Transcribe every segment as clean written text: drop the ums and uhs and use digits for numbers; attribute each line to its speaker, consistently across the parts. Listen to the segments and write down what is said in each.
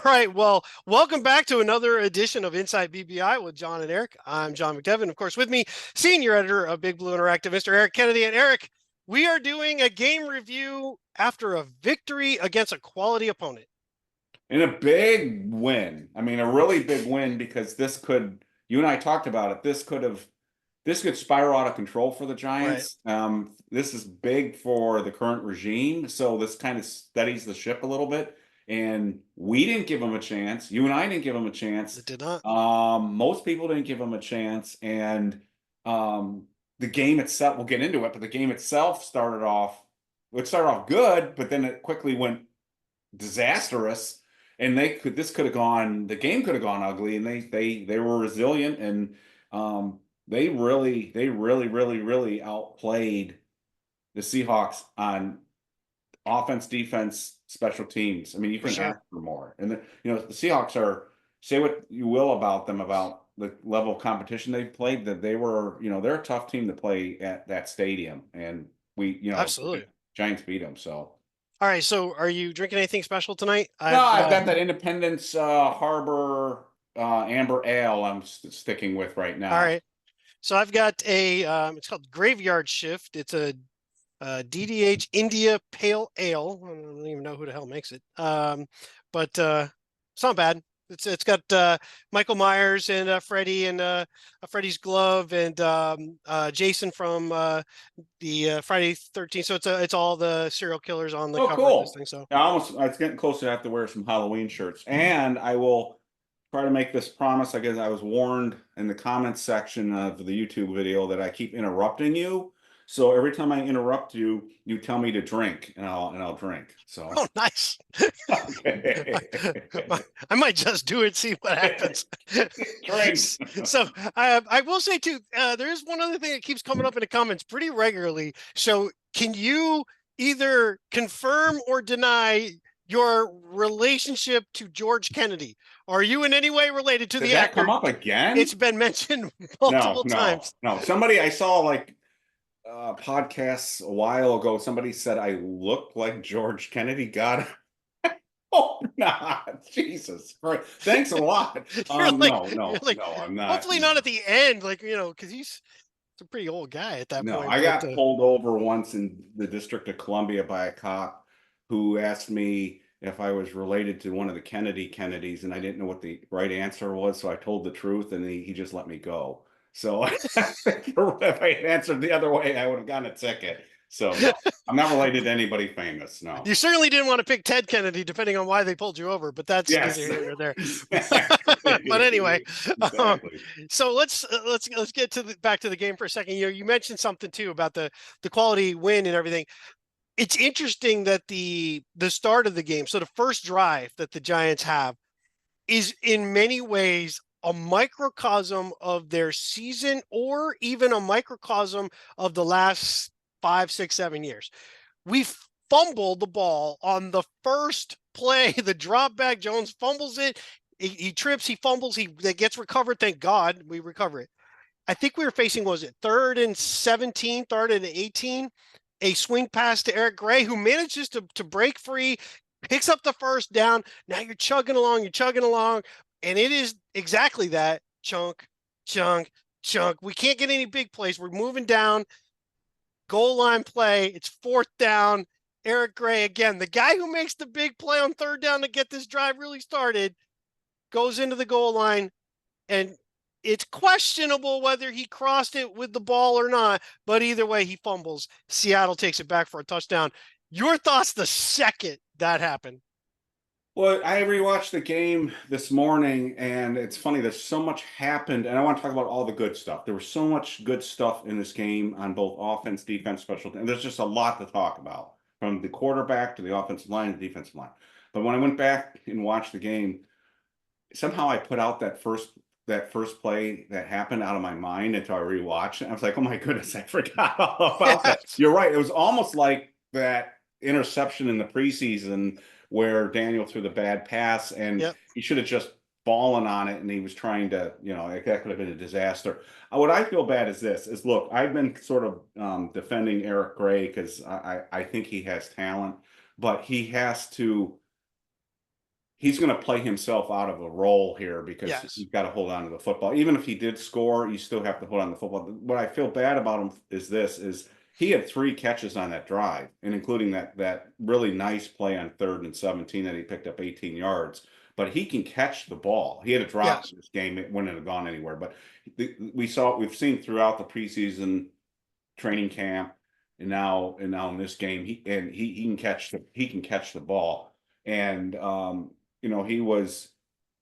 Speaker 1: right. Well, welcome back to another edition of Inside BBI with John and Eric. I'm John McDevitt. Of course, with me, senior editor of Big Blue Interactive, Mr. Eric Kennedy. And Eric, we are doing a game review after a victory against a quality opponent.
Speaker 2: And a big win. I mean, a really big win because you and I talked about it, this could spiral out of control for the
Speaker 1: Right.
Speaker 2: Giants. This is big for the current regime. So this kind of steadies the ship a little bit. And we didn't give them a chance. You and I didn't give them a chance.
Speaker 1: It did not.
Speaker 2: Most people didn't give them a chance. And the game itself, we'll get into it, but the game itself started off good, but then it quickly went disastrous, and the game could have gone ugly, and they were resilient, and they really outplayed the Seahawks on offense, defense, special teams. I mean, you
Speaker 1: For
Speaker 2: couldn't
Speaker 1: sure.
Speaker 2: ask for more. And the Seahawks say what you will about them, about the level of competition they've played, that they're a tough team to play at that stadium, and
Speaker 1: Absolutely.
Speaker 2: Giants beat them. So
Speaker 1: All right. So are you drinking anything special tonight?
Speaker 2: no, I've got that Independence Harbor Amber Ale I'm sticking with right
Speaker 1: All
Speaker 2: now.
Speaker 1: right. So I've got it's called Graveyard Shift. It's a DDH India Pale Ale. I don't even know who the hell makes it. But it's not bad. It's got Michael Myers and Freddie and Freddie's glove and Jason from the Friday 13th. So it's all the serial killers on the
Speaker 2: Oh,
Speaker 1: cover of this
Speaker 2: cool.
Speaker 1: thing. So
Speaker 2: It's getting close to have to wear some Halloween shirts. And I will try to make this promise. I guess I was warned in the comments section of the YouTube video that I keep interrupting you. So every time I interrupt you, you tell me to drink, and I'll drink. So
Speaker 1: oh, nice.
Speaker 2: okay.
Speaker 1: I might just do it, see what happens.
Speaker 2: Drink.
Speaker 1: So I will say too, there is one other thing that keeps coming up in the comments pretty regularly. So can you either confirm or deny your relationship to George Kennedy? Are you in any way related to
Speaker 2: Did
Speaker 1: the
Speaker 2: that come
Speaker 1: actor?
Speaker 2: up again?
Speaker 1: It's been mentioned
Speaker 2: No,
Speaker 1: multiple
Speaker 2: no,
Speaker 1: times.
Speaker 2: no. Somebody I saw podcasts a while ago, somebody said I look like George Kennedy. God, oh, not Jesus Christ. Thanks a lot.
Speaker 1: You're like,
Speaker 2: No,
Speaker 1: you're
Speaker 2: no,
Speaker 1: like,
Speaker 2: no, I'm not.
Speaker 1: hopefully not at the end, like, because he's a pretty old guy at that
Speaker 2: No,
Speaker 1: point.
Speaker 2: I
Speaker 1: But
Speaker 2: got pulled over once in the District of Columbia by a cop who asked me if I was related to one of the Kennedys, and I didn't know what the right answer was, so I told the truth, and he just let me go. So if I had answered the other way, I would have gotten a ticket. So no, I'm not related to anybody famous. No.
Speaker 1: you certainly didn't want to pick Ted Kennedy, depending on why they pulled you over. But that's neither
Speaker 2: Yes.
Speaker 1: here nor there. But anyway,
Speaker 2: Exactly.
Speaker 1: um,
Speaker 2: Exactly.
Speaker 1: so let's get to back to the game for a second. You mentioned something too about the quality win and everything. It's interesting that the start of the game, so the first drive that the Giants have, is in many ways a microcosm of their season, or even a microcosm of the last 5, 6, 7 years. We fumbled the ball on the first play, the drop back. Jones fumbles it. He trips, he fumbles, that gets recovered. Thank God we recover it. I think we were facing, was it 3rd and 17, 3rd and 18? A swing pass to Eric Gray, who manages to break free, picks up the first down. Now you're chugging along, and it is exactly that: chunk, chunk, chunk. We can't get any big plays. We're moving down, goal line play. It's 4th down. Eric Gray, again, the guy who makes the big play on 3rd down to get this drive really started, goes into the goal line, and it's questionable whether he crossed it with the ball or not, but either way, he fumbles. Seattle takes it back for a touchdown. Your thoughts the second that happened?
Speaker 2: Well, I rewatched the game this morning, and it's funny. There's so much happened, and I want to talk about all the good stuff. There was so much good stuff in this game on both offense, defense, special teams. And there's just a lot to talk about, from the quarterback to the offensive line to the defensive line. But when I went back and watched the game, somehow I put out that first play that happened out of my mind until I rewatched it. I was like, oh my goodness, I forgot all about that. You're right. It was almost like that interception in the preseason where Daniel threw the bad pass, and
Speaker 1: Yep.
Speaker 2: he should have just fallen on it, and he was trying to, that could have been a disaster. What I feel bad is look, I've been sort of defending Eric Gray because I think he has talent, but he has to he's going to play himself out of a role here because
Speaker 1: Yes.
Speaker 2: he's got to hold on to the football. Even if he did score, you still have to hold on to the football. What I feel bad about him is he had 3 catches on that drive, and including that really nice play on 3rd and 17 that he picked up 18 yards. But he can catch the ball. He had a drop
Speaker 1: Yes.
Speaker 2: in this game; it wouldn't have gone anywhere. But we've seen throughout the preseason training camp, and now in this game, he can catch the ball. And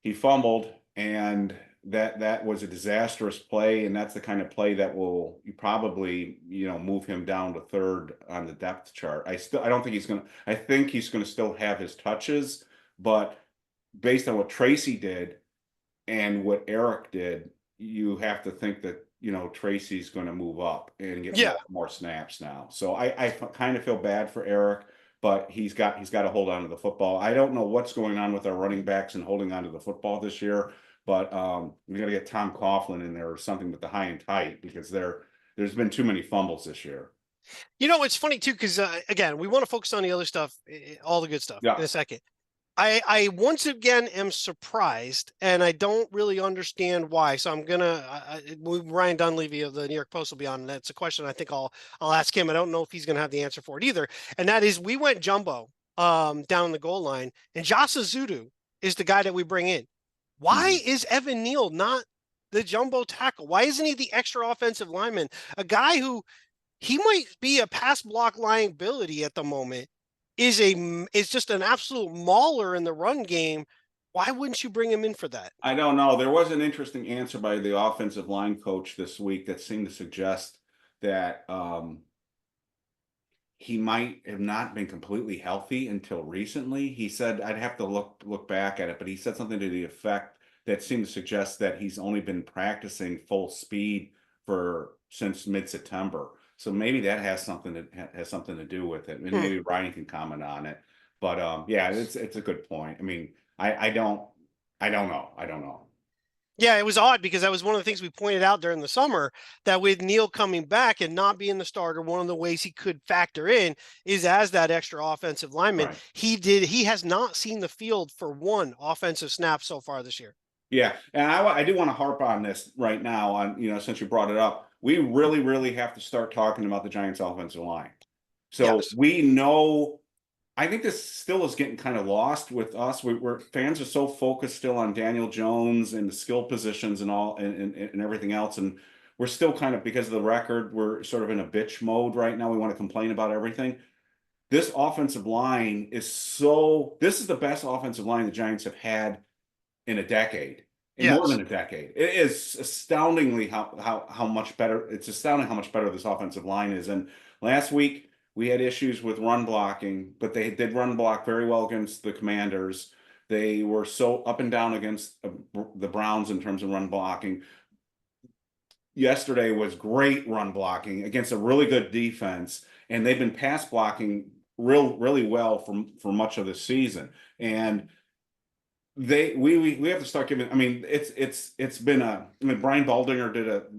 Speaker 2: he fumbled, and that was a disastrous play, and that's the kind of play that will you probably move him down to 3rd on the depth chart. I don't think he's gonna. I think he's gonna still have his touches, but based on what Tracy did and what Eric did, you have to think that Tracy's going to move up and get
Speaker 1: Yeah.
Speaker 2: more snaps now. So I kind of feel bad for Eric, but he's got to hold on to the football. I don't know what's going on with our running backs and holding on to the football this year, but we got to get Tom Coughlin in there or something with the high and tight, because there's been too many fumbles this year.
Speaker 1: It's funny too, because again, we want to focus on the other stuff, all the good stuff in a
Speaker 2: Yes.
Speaker 1: second. I once again am surprised, and I don't really understand why. So I'm gonna Ryan Dunleavy of the New York Post will be on. And that's a question I think I'll ask him. I don't know if he's gonna have the answer for it either. And that is, we went jumbo down the goal line, and Jasa Zudu is the guy that we bring in. Why
Speaker 2: Mhm.
Speaker 1: is Evan Neal not the jumbo tackle? Why isn't he the extra offensive lineman? A guy who he might be a pass block liability at the moment, is just an absolute mauler in the run game. Why wouldn't you bring him in for that?
Speaker 2: I don't know. There was an interesting answer by the offensive line coach this week that seemed to suggest that he might have not been completely healthy until recently. He said, I'd have to look back at it, but he said something to the effect that seemed to suggest that he's only been practicing full speed for since mid-September. So maybe that has something to do with it. And
Speaker 1: Hmm.
Speaker 2: maybe Ryan can comment on it. But yeah, it's a good point. I mean, I don't know. I don't know.
Speaker 1: Yeah, it was odd because that was one of the things we pointed out during the summer, that with Neal coming back and not being the starter, one of the ways he could factor in is as that extra offensive lineman.
Speaker 2: Right.
Speaker 1: He has not seen the field for one offensive snap so far this year.
Speaker 2: Yeah, and I do want to harp on this right now on, since you brought it up. We really, really have to start talking about the Giants offensive line. So
Speaker 1: Yes.
Speaker 2: we know, I think this still is getting kind of lost with us. We're fans are so focused still on Daniel Jones and the skill positions and all and everything else. And we're still kind of, because of the record, we're sort of in a bitch mode right now. We want to complain about everything. This offensive line this is the best offensive line the Giants have had in a decade, in more
Speaker 1: Yes.
Speaker 2: than a decade. It is astoundingly how much better. It's astounding how much better this offensive line is. And last week we had issues with run blocking, but they did run block very well against the Commanders. They were so up and down against the Browns in terms of run blocking. Yesterday was great run blocking against a really good defense, and they've been pass blocking really well for much of the season. And we have to start giving. I mean, it's been I mean, Brian Baldinger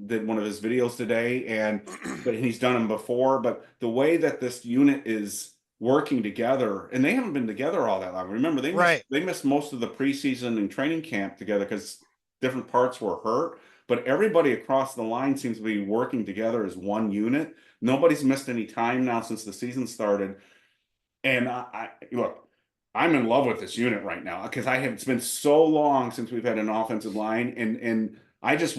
Speaker 2: did one of his videos today, but he's done them before. But the way that this unit is working together, and they haven't been together all that long. Remember,
Speaker 1: Right.
Speaker 2: they missed most of the preseason and training camp together because different parts were hurt. But everybody across the line seems to be working together as one unit. Nobody's missed any time now since the season started. And I look, I'm in love with this unit right now because it's been so long since we've had an offensive line, and I just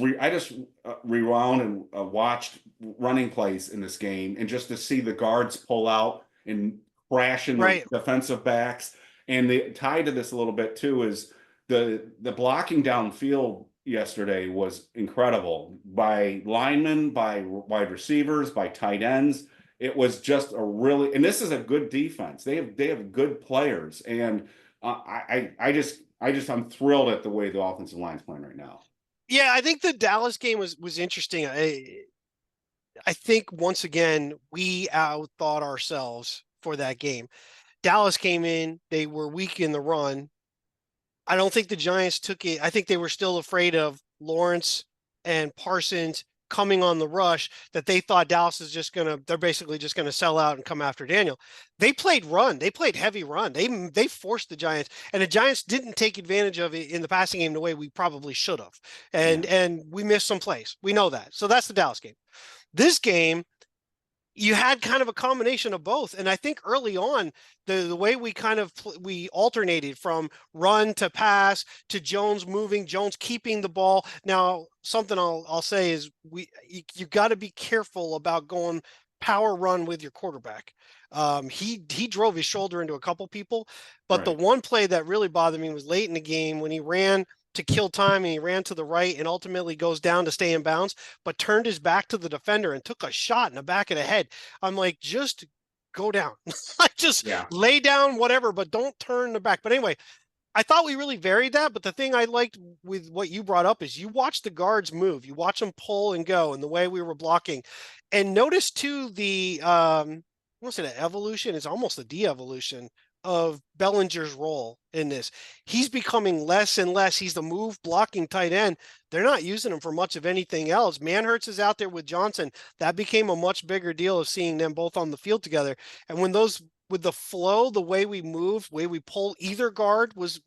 Speaker 2: rewound and watched running plays in this game, and just to see the guards pull out and crash into
Speaker 1: Right.
Speaker 2: defensive backs. And the tied to this a little bit too is the blocking downfield yesterday was incredible by linemen, by wide receivers, by tight ends. It was just and this is a good defense. They have good players, and I'm thrilled at the way the offensive line's playing right now.
Speaker 1: Yeah, I think the Dallas game was interesting. I think once again we outthought ourselves for that game. Dallas came in, they were weak in the run. I don't think the Giants took it. I think they were still afraid of Lawrence and Parsons coming on the rush that they thought Dallas is just they're basically just gonna sell out and come after Daniel. They played run. They played heavy run. They forced the Giants, and the Giants didn't take advantage of it in the passing game the way we probably should have. And we missed some plays. We know that. So that's the Dallas game. This game, you had kind of a combination of both. And I think early on, the way we we alternated from run to pass to Jones moving, Jones keeping the ball. Now, something I'll say is you got to be careful about going power run with your quarterback. He drove his shoulder into a couple people, but the one play that really bothered me was late in the game when he ran to kill time and he ran to the right and ultimately goes down to stay in bounds, but turned his back to the defender and took a shot in the back of the head. I'm like, just go down. Just lay down, whatever, but don't turn the back. But anyway, I thought we really varied that. But the thing I liked with what you brought up is you watch the guards move, you watch them pull and go, and the way we were blocking. And notice too the I won't say the evolution, it's almost the de-evolution of Bellinger's role in this. He's becoming less and less. He's the move blocking tight end. They're not using him for much of anything else. Manhurts is out there with Johnson. That became a much bigger deal of seeing them both on the field together. And when those, with the flow, the way we move, way we pull, either guard was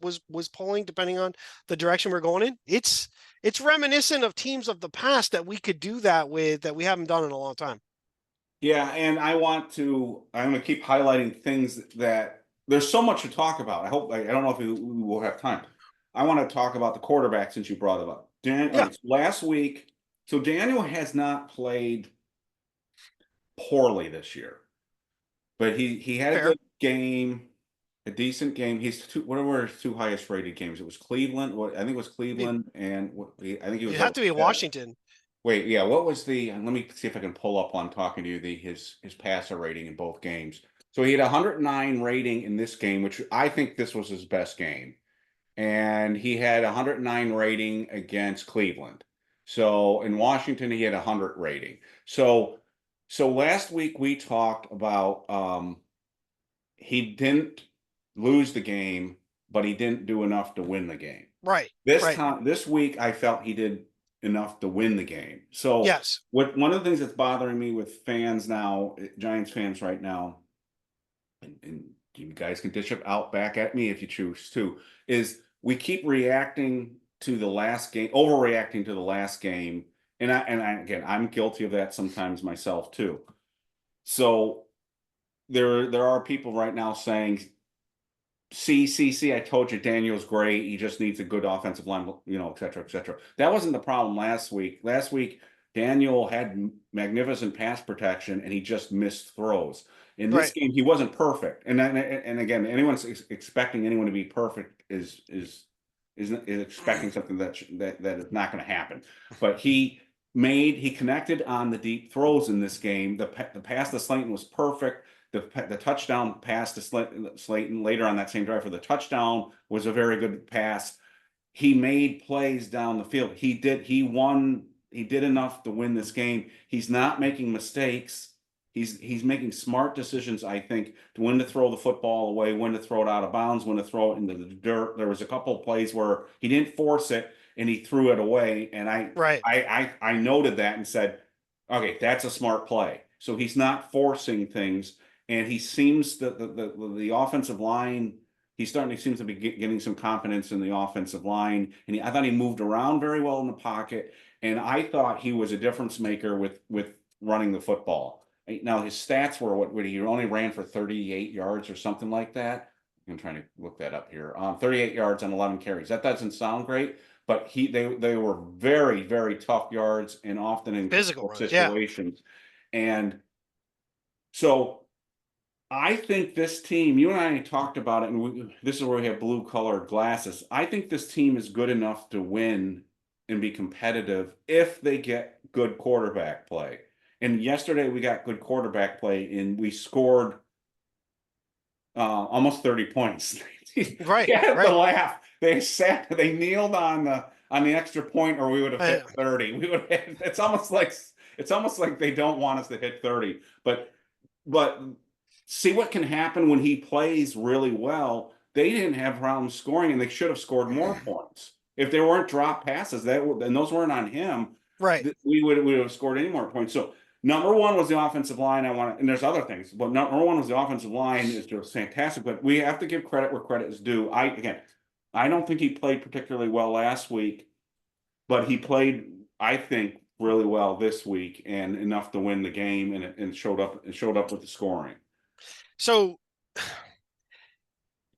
Speaker 1: pulling depending on the direction we're going in. It's reminiscent of teams of the past that we could do that with, that we haven't done in a long time.
Speaker 2: Yeah, and I'm going to keep highlighting things that there's so much to talk about. I don't know if we will have time. I want to talk about the quarterback since you brought it up. Last week, so Daniel has not played poorly this year, but he had a good game, a decent game. What were his two highest rated games? It was Cleveland. I think it was Cleveland, and I think it was.
Speaker 1: It had to be Washington.
Speaker 2: Wait, yeah. What was let me see if I can pull up on talking to you his passer rating in both games. So he had 109 rating in this game, which I think this was his best game. And he had 109 rating against Cleveland. So in Washington, he had 100 rating. So last week we talked about he didn't lose the game, but he didn't do enough to win the game.
Speaker 1: Right.
Speaker 2: This week I felt he did enough to win the game. So one of the things that's bothering me with fans now, Giants fans right now, and you guys can dish it out back at me if you choose to, is we keep reacting to the last game, overreacting to the last game. And again, I'm guilty of that sometimes myself too. So there are people right now saying, see, I told you Daniel's great. He just needs a good offensive line, et cetera, et cetera. That wasn't the problem last week. Last week, Daniel had magnificent pass protection and he just missed throws. In this game, he wasn't perfect. And again, anyone expecting anyone to be perfect is expecting something that is not going to happen. But he connected on the deep throws in this game. The pass to Slayton was perfect. The touchdown pass to Slayton later on that same drive for the touchdown was a very good pass. He made plays down the field. He did enough to win this game. He's not making mistakes. He's making smart decisions, I think, to when to throw the football away, when to throw it out of bounds, when to throw it into the dirt. There was a couple of plays where he didn't force it and he threw it away. And I noted that and said, okay, that's a smart play. So he's not forcing things. And he seems that the offensive line, seems to be getting some confidence in the offensive line. And I thought he moved around very well in the pocket. And I thought he was a difference maker with running the football. Now his stats were what he only ran for 38 yards or something like that. I'm trying to look that up here. 38 yards on 11 carries. That doesn't sound great, but they were very, very tough yards and often in physical situations. And so I think this team, you and I talked about it, and this is where we have blue colored glasses. I think this team is good enough to win and be competitive if they get good quarterback play. And yesterday we got good quarterback play and we scored almost 30 points.
Speaker 1: Right.
Speaker 2: The laugh. They kneeled on the extra point, or we would have hit 30. It's almost like they don't want us to hit 30. But see what can happen when he plays really well. They didn't have problems scoring, and they should have scored more points if there weren't drop passes. And those weren't on him.
Speaker 1: Right.
Speaker 2: we would have scored any more points. So number one was the offensive line. And there's other things, but number one was the offensive line is just fantastic. But we have to give credit where credit is due. I don't think he played particularly well last week, but he played, I think, really well this week and enough to win the game and showed up with the scoring.
Speaker 1: So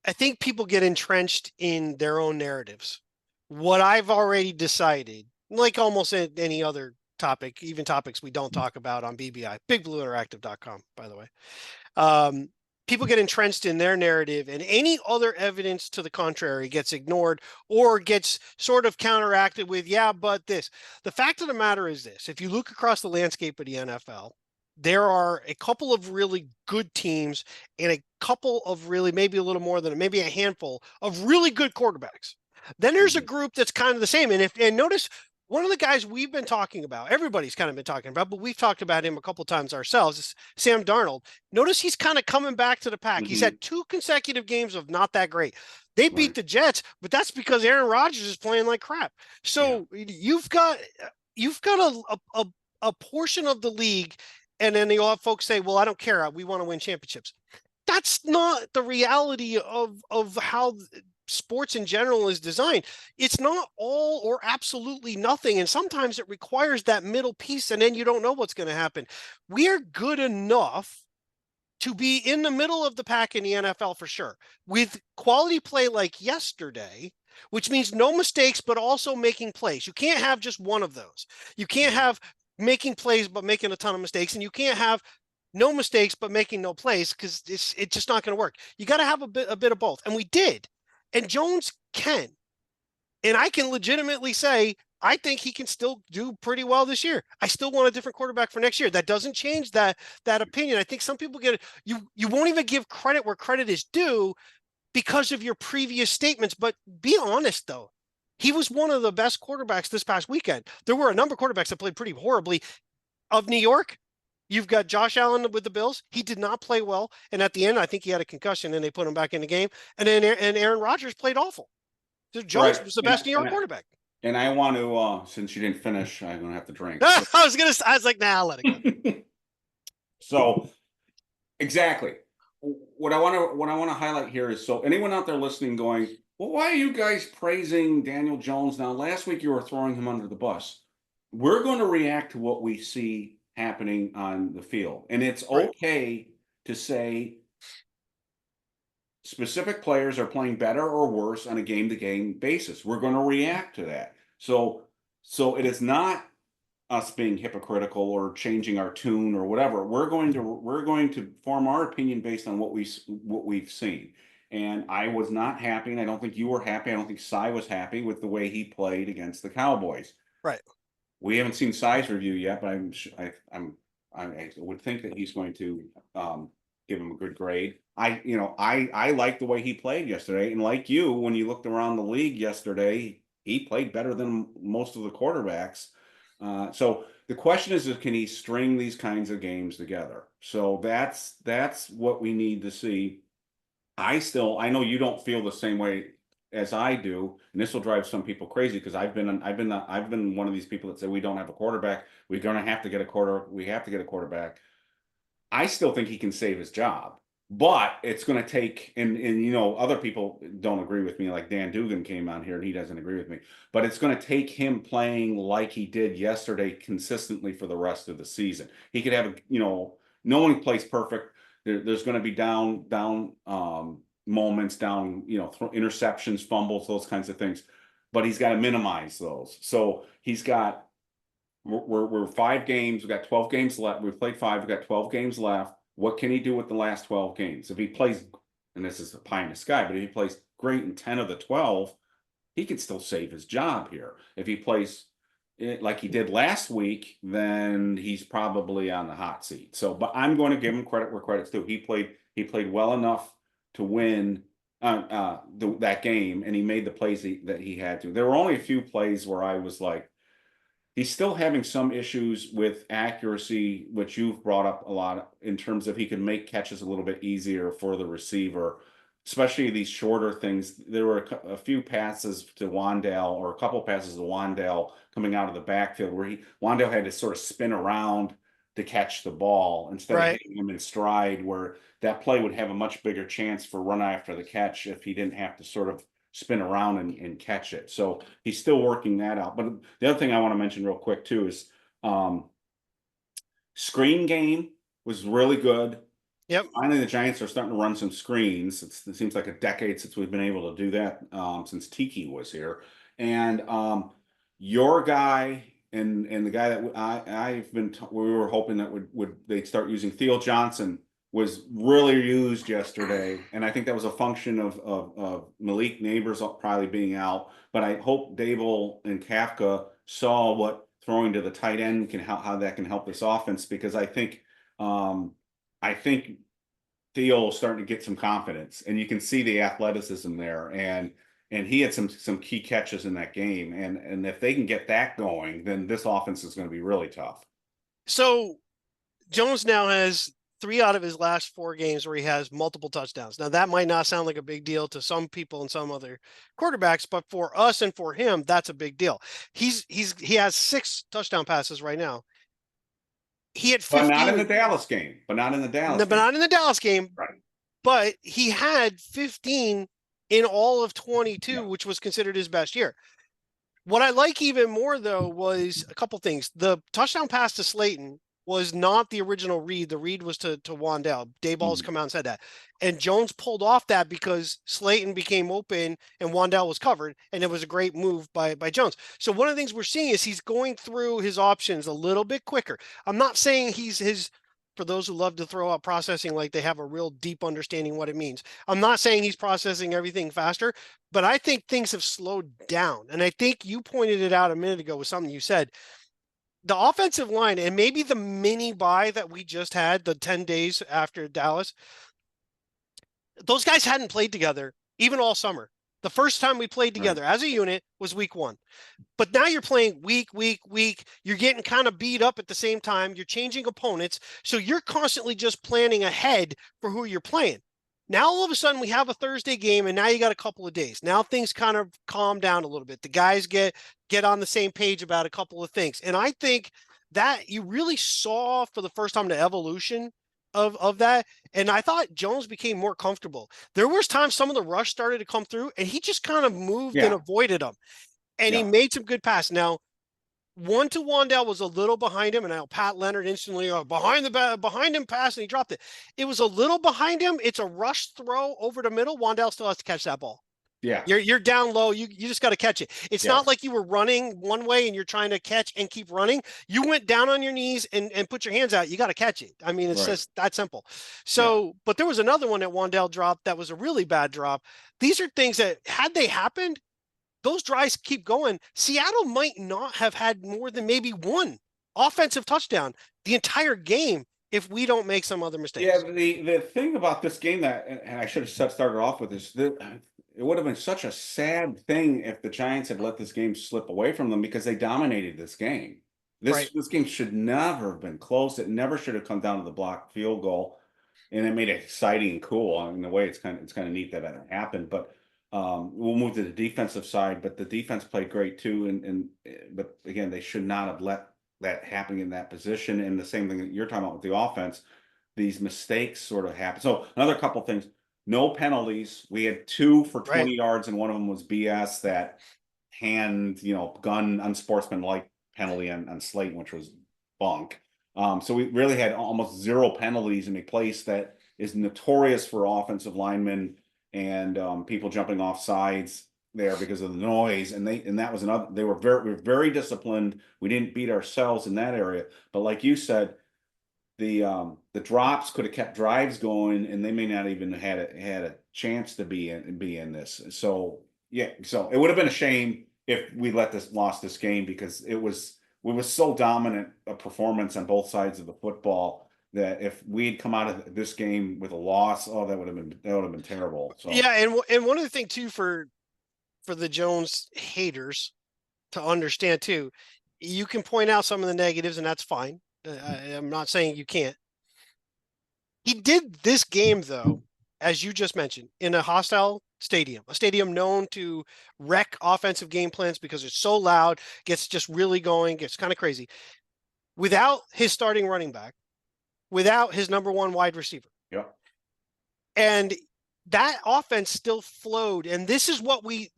Speaker 1: I think people get entrenched in their own narratives. What I've already decided, like almost any other topic, even topics we don't talk about on BBI, bigblueinteractive.com, by the way. People get entrenched in their narrative, and any other evidence to the contrary gets ignored or gets sort of counteracted with, yeah, but this. The fact of the matter is this: if you look across the landscape of the NFL, there are a couple of really good teams and a couple of really, maybe a little more than maybe a handful of really good quarterbacks. Then there's a group that's kind of the same. And notice one of the guys we've been talking about, everybody's kind of been talking about, but we've talked about him a couple of times ourselves, is Sam Darnold. Notice he's kind of coming back to the pack. He's had 2 consecutive games of not that great. They beat the Jets, but that's because Aaron Rodgers is playing like crap. So you've got a portion of the league, and then the folks say, well, I don't care. We want to win championships. That's not the reality of how sports in general is designed. It's not all or absolutely nothing. And sometimes it requires that middle piece, and then you don't know what's going to happen. We are good enough to be in the middle of the pack in the NFL for sure, with quality play like yesterday, which means no mistakes, but also making plays. You can't have just one of those. You can't have making plays, but making a ton of mistakes. And you can't have no mistakes, but making no plays, because it's just not going to work. You got to have a bit of both. And we did. And Jones can. And I can legitimately say, I think he can still do pretty well this year. I still want a different quarterback for next year. That doesn't change that opinion. I think some people you won't even give credit where credit is due because of your previous statements. But be honest, though. He was one of the best quarterbacks this past weekend. There were a number of quarterbacks that played pretty horribly. Of New York, you've got Josh Allen with the Bills. He did not play well. And at the end, I think he had a concussion and they put him back in the game. And then Aaron Rodgers played awful. So Jones was the best New York quarterback.
Speaker 2: And I want to, since you didn't finish, I'm going to have to drink.
Speaker 1: I was like, nah, I'll let it go.
Speaker 2: So exactly. What I want to highlight here is, so anyone out there listening going, well, why are you guys praising Daniel Jones now? Last week you were throwing him under the bus. We're going to react to what we see happening on the field. And it's okay to say specific players are playing better or worse on a game-to-game basis. We're going to react to that. So it is not us being hypocritical or changing our tune or whatever. We're going to form our opinion based on what we've seen. And I was not happy, and I don't think you were happy. I don't think Cy was happy with the way he played against the Cowboys.
Speaker 1: Right.
Speaker 2: We haven't seen Cy's review yet, but I would think that he's going to give him a good grade. I like the way he played yesterday, and like you, when you looked around the league yesterday, he played better than most of the quarterbacks. So the question is, can he string these kinds of games together? So that's what we need to see. I know you don't feel the same way as I do, and this will drive some people crazy because I've been one of these people that say we don't have a quarterback. We have to get a quarterback. I still think he can save his job, but it's going to take, and other people don't agree with me. Like Dan Dugan came on here and he doesn't agree with me, but it's going to take him playing like he did yesterday consistently for the rest of the season. He could have, no one plays perfect. There's going to be down moments, interceptions, fumbles, those kinds of things, but he's got to minimize those. So we're 5 games. We've got 12 games left. We've played 5. We've got 12 games left. What can he do with the last 12 games? If he plays, and this is a pie in the sky, but if he plays great in 10 of the 12, he can still save his job here. If he plays like he did last week, then he's probably on the hot seat. So, but I'm going to give him credit where credit's due. He played well enough to win that game, and he made the plays that he had to. There were only a few plays where I was like, he's still having some issues with accuracy, which you've brought up a lot in terms of he can make catches a little bit easier for the receiver. especially these shorter things. There were a few passes to Wandale, or a couple passes to Wandale coming out of the backfield where Wandale had to sort of spin around to catch the ball instead of
Speaker 1: Right.
Speaker 2: hitting him in stride, where that play would have a much bigger chance for run after the catch if he didn't have to sort of spin around and catch it. So he's still working that out. But the other thing I want to mention real quick too is screen game was really good.
Speaker 1: Yep.
Speaker 2: Finally, the Giants are starting to run some screens. It seems like a decade since we've been able to do that, since Tiki was here. And your guy and the guy that I've been we were hoping that would they'd start using, Theo Johnson, was really used yesterday, and I think that was a function of Malik Neighbors probably being out. But I hope Daboll and Kafka saw what throwing to the tight end can how that can help this offense, because I think Theo is starting to get some confidence, and you can see the athleticism there, and he had some key catches in that game, and if they can get that going, then this offense is going to be really tough.
Speaker 1: So Jones now has 3 out of his last 4 games where he has multiple touchdowns. Now that might not sound like a big deal to some people and some other quarterbacks, but for us and for him, that's a big deal. He has 6 touchdown passes right now. He had
Speaker 2: But not in the
Speaker 1: 15,
Speaker 2: Dallas game. But not in the Dallas
Speaker 1: but
Speaker 2: game.
Speaker 1: not in the Dallas game.
Speaker 2: Right.
Speaker 1: But he had 15 in all of 22,
Speaker 2: Yeah.
Speaker 1: which was considered his best year. What I like even more, though, was a couple things. The touchdown pass to Slayton was not the original read. The read was to Wandale. Daboll's come out and said that. And Jones pulled off that because Slayton became open and Wandale was covered, and it was a great move by Jones. So one of the things we're seeing is he's going through his options a little bit quicker. I'm not saying he's his, for those who love to throw out processing like they have a real deep understanding what it means. I'm not saying he's processing everything faster, but I think things have slowed down. And I think you pointed it out a minute ago with something you said. The offensive line, and maybe the mini bye that we just had, the 10 days after Dallas, those guys hadn't played together even all summer. The first time we played together as a unit was week 1. But now you're playing week. You're getting kind of beat up at the same time. You're changing opponents. So you're constantly just planning ahead for who you're playing. Now, all of a sudden, we have a Thursday game, and now you got a couple of days. Now things kind of calm down a little bit. The guys get on the same page about a couple of things. And I think that you really saw for the first time the evolution of that. And I thought Jones became more comfortable. There was times some of the rush started to come through, and he just kind of moved and avoided them. And he made some good passes. Now, one to Wandale was a little behind him, and now Pat Leonard instantly behind him pass, and he dropped it. It was a little behind him. It's a rush throw over the middle. Wandale still has to catch that ball.
Speaker 2: Yeah.
Speaker 1: You're down low. You just got to catch it. It's not like you were running one way and you're trying to catch and keep running. You went down on your knees and put your hands out. You got to catch it. I mean, it's just that simple. So, but there was another one that Wandale dropped that was a really bad drop. These are things that, had they happened, those drives keep going. Seattle might not have had more than maybe one offensive touchdown the entire game if we don't make some other mistakes.
Speaker 2: Yeah, the thing about this game that, and I should have started off with this, it would have been such a sad thing if the Giants had let this game slip away from them, because they dominated this game. This game should never have been close. It never should have come down to the blocked field goal, and it made it exciting and cool. I mean, the way it's kind of neat that it happened. But we'll move to the defensive side. But the defense played great too, but again, they should not have let that happen in that position. And the same thing that you're talking about with the offense, these mistakes sort of happen. So another couple things. No penalties. We had 2 for 20 yards, and one of them was BS, that gun unsportsmanlike penalty on Slayton, which was bunk. So we really had almost 0 penalties in a place that is notorious for offensive linemen and people jumping off sides there because of the noise. And that was another. We were very disciplined. We didn't beat ourselves in that area. But like you said, the drops could have kept drives going, and they may not even had a chance to be in this. So so it would have been a shame if we lost this game, because it was so dominant a performance on both sides of the football that if we'd come out of this game with a loss, that would have been terrible. So
Speaker 1: and one of the things too for the Jones haters to understand too, you can point out some of the negatives, and that's fine. I'm not saying you can't. He did this game, though, as you just mentioned, in a hostile stadium, a stadium known to wreck offensive game plans because it's so loud, gets just really going, gets kind of crazy. Without his starting running back, without his number one wide receiver.
Speaker 2: Yep.
Speaker 1: And that offense still flowed. And this is what we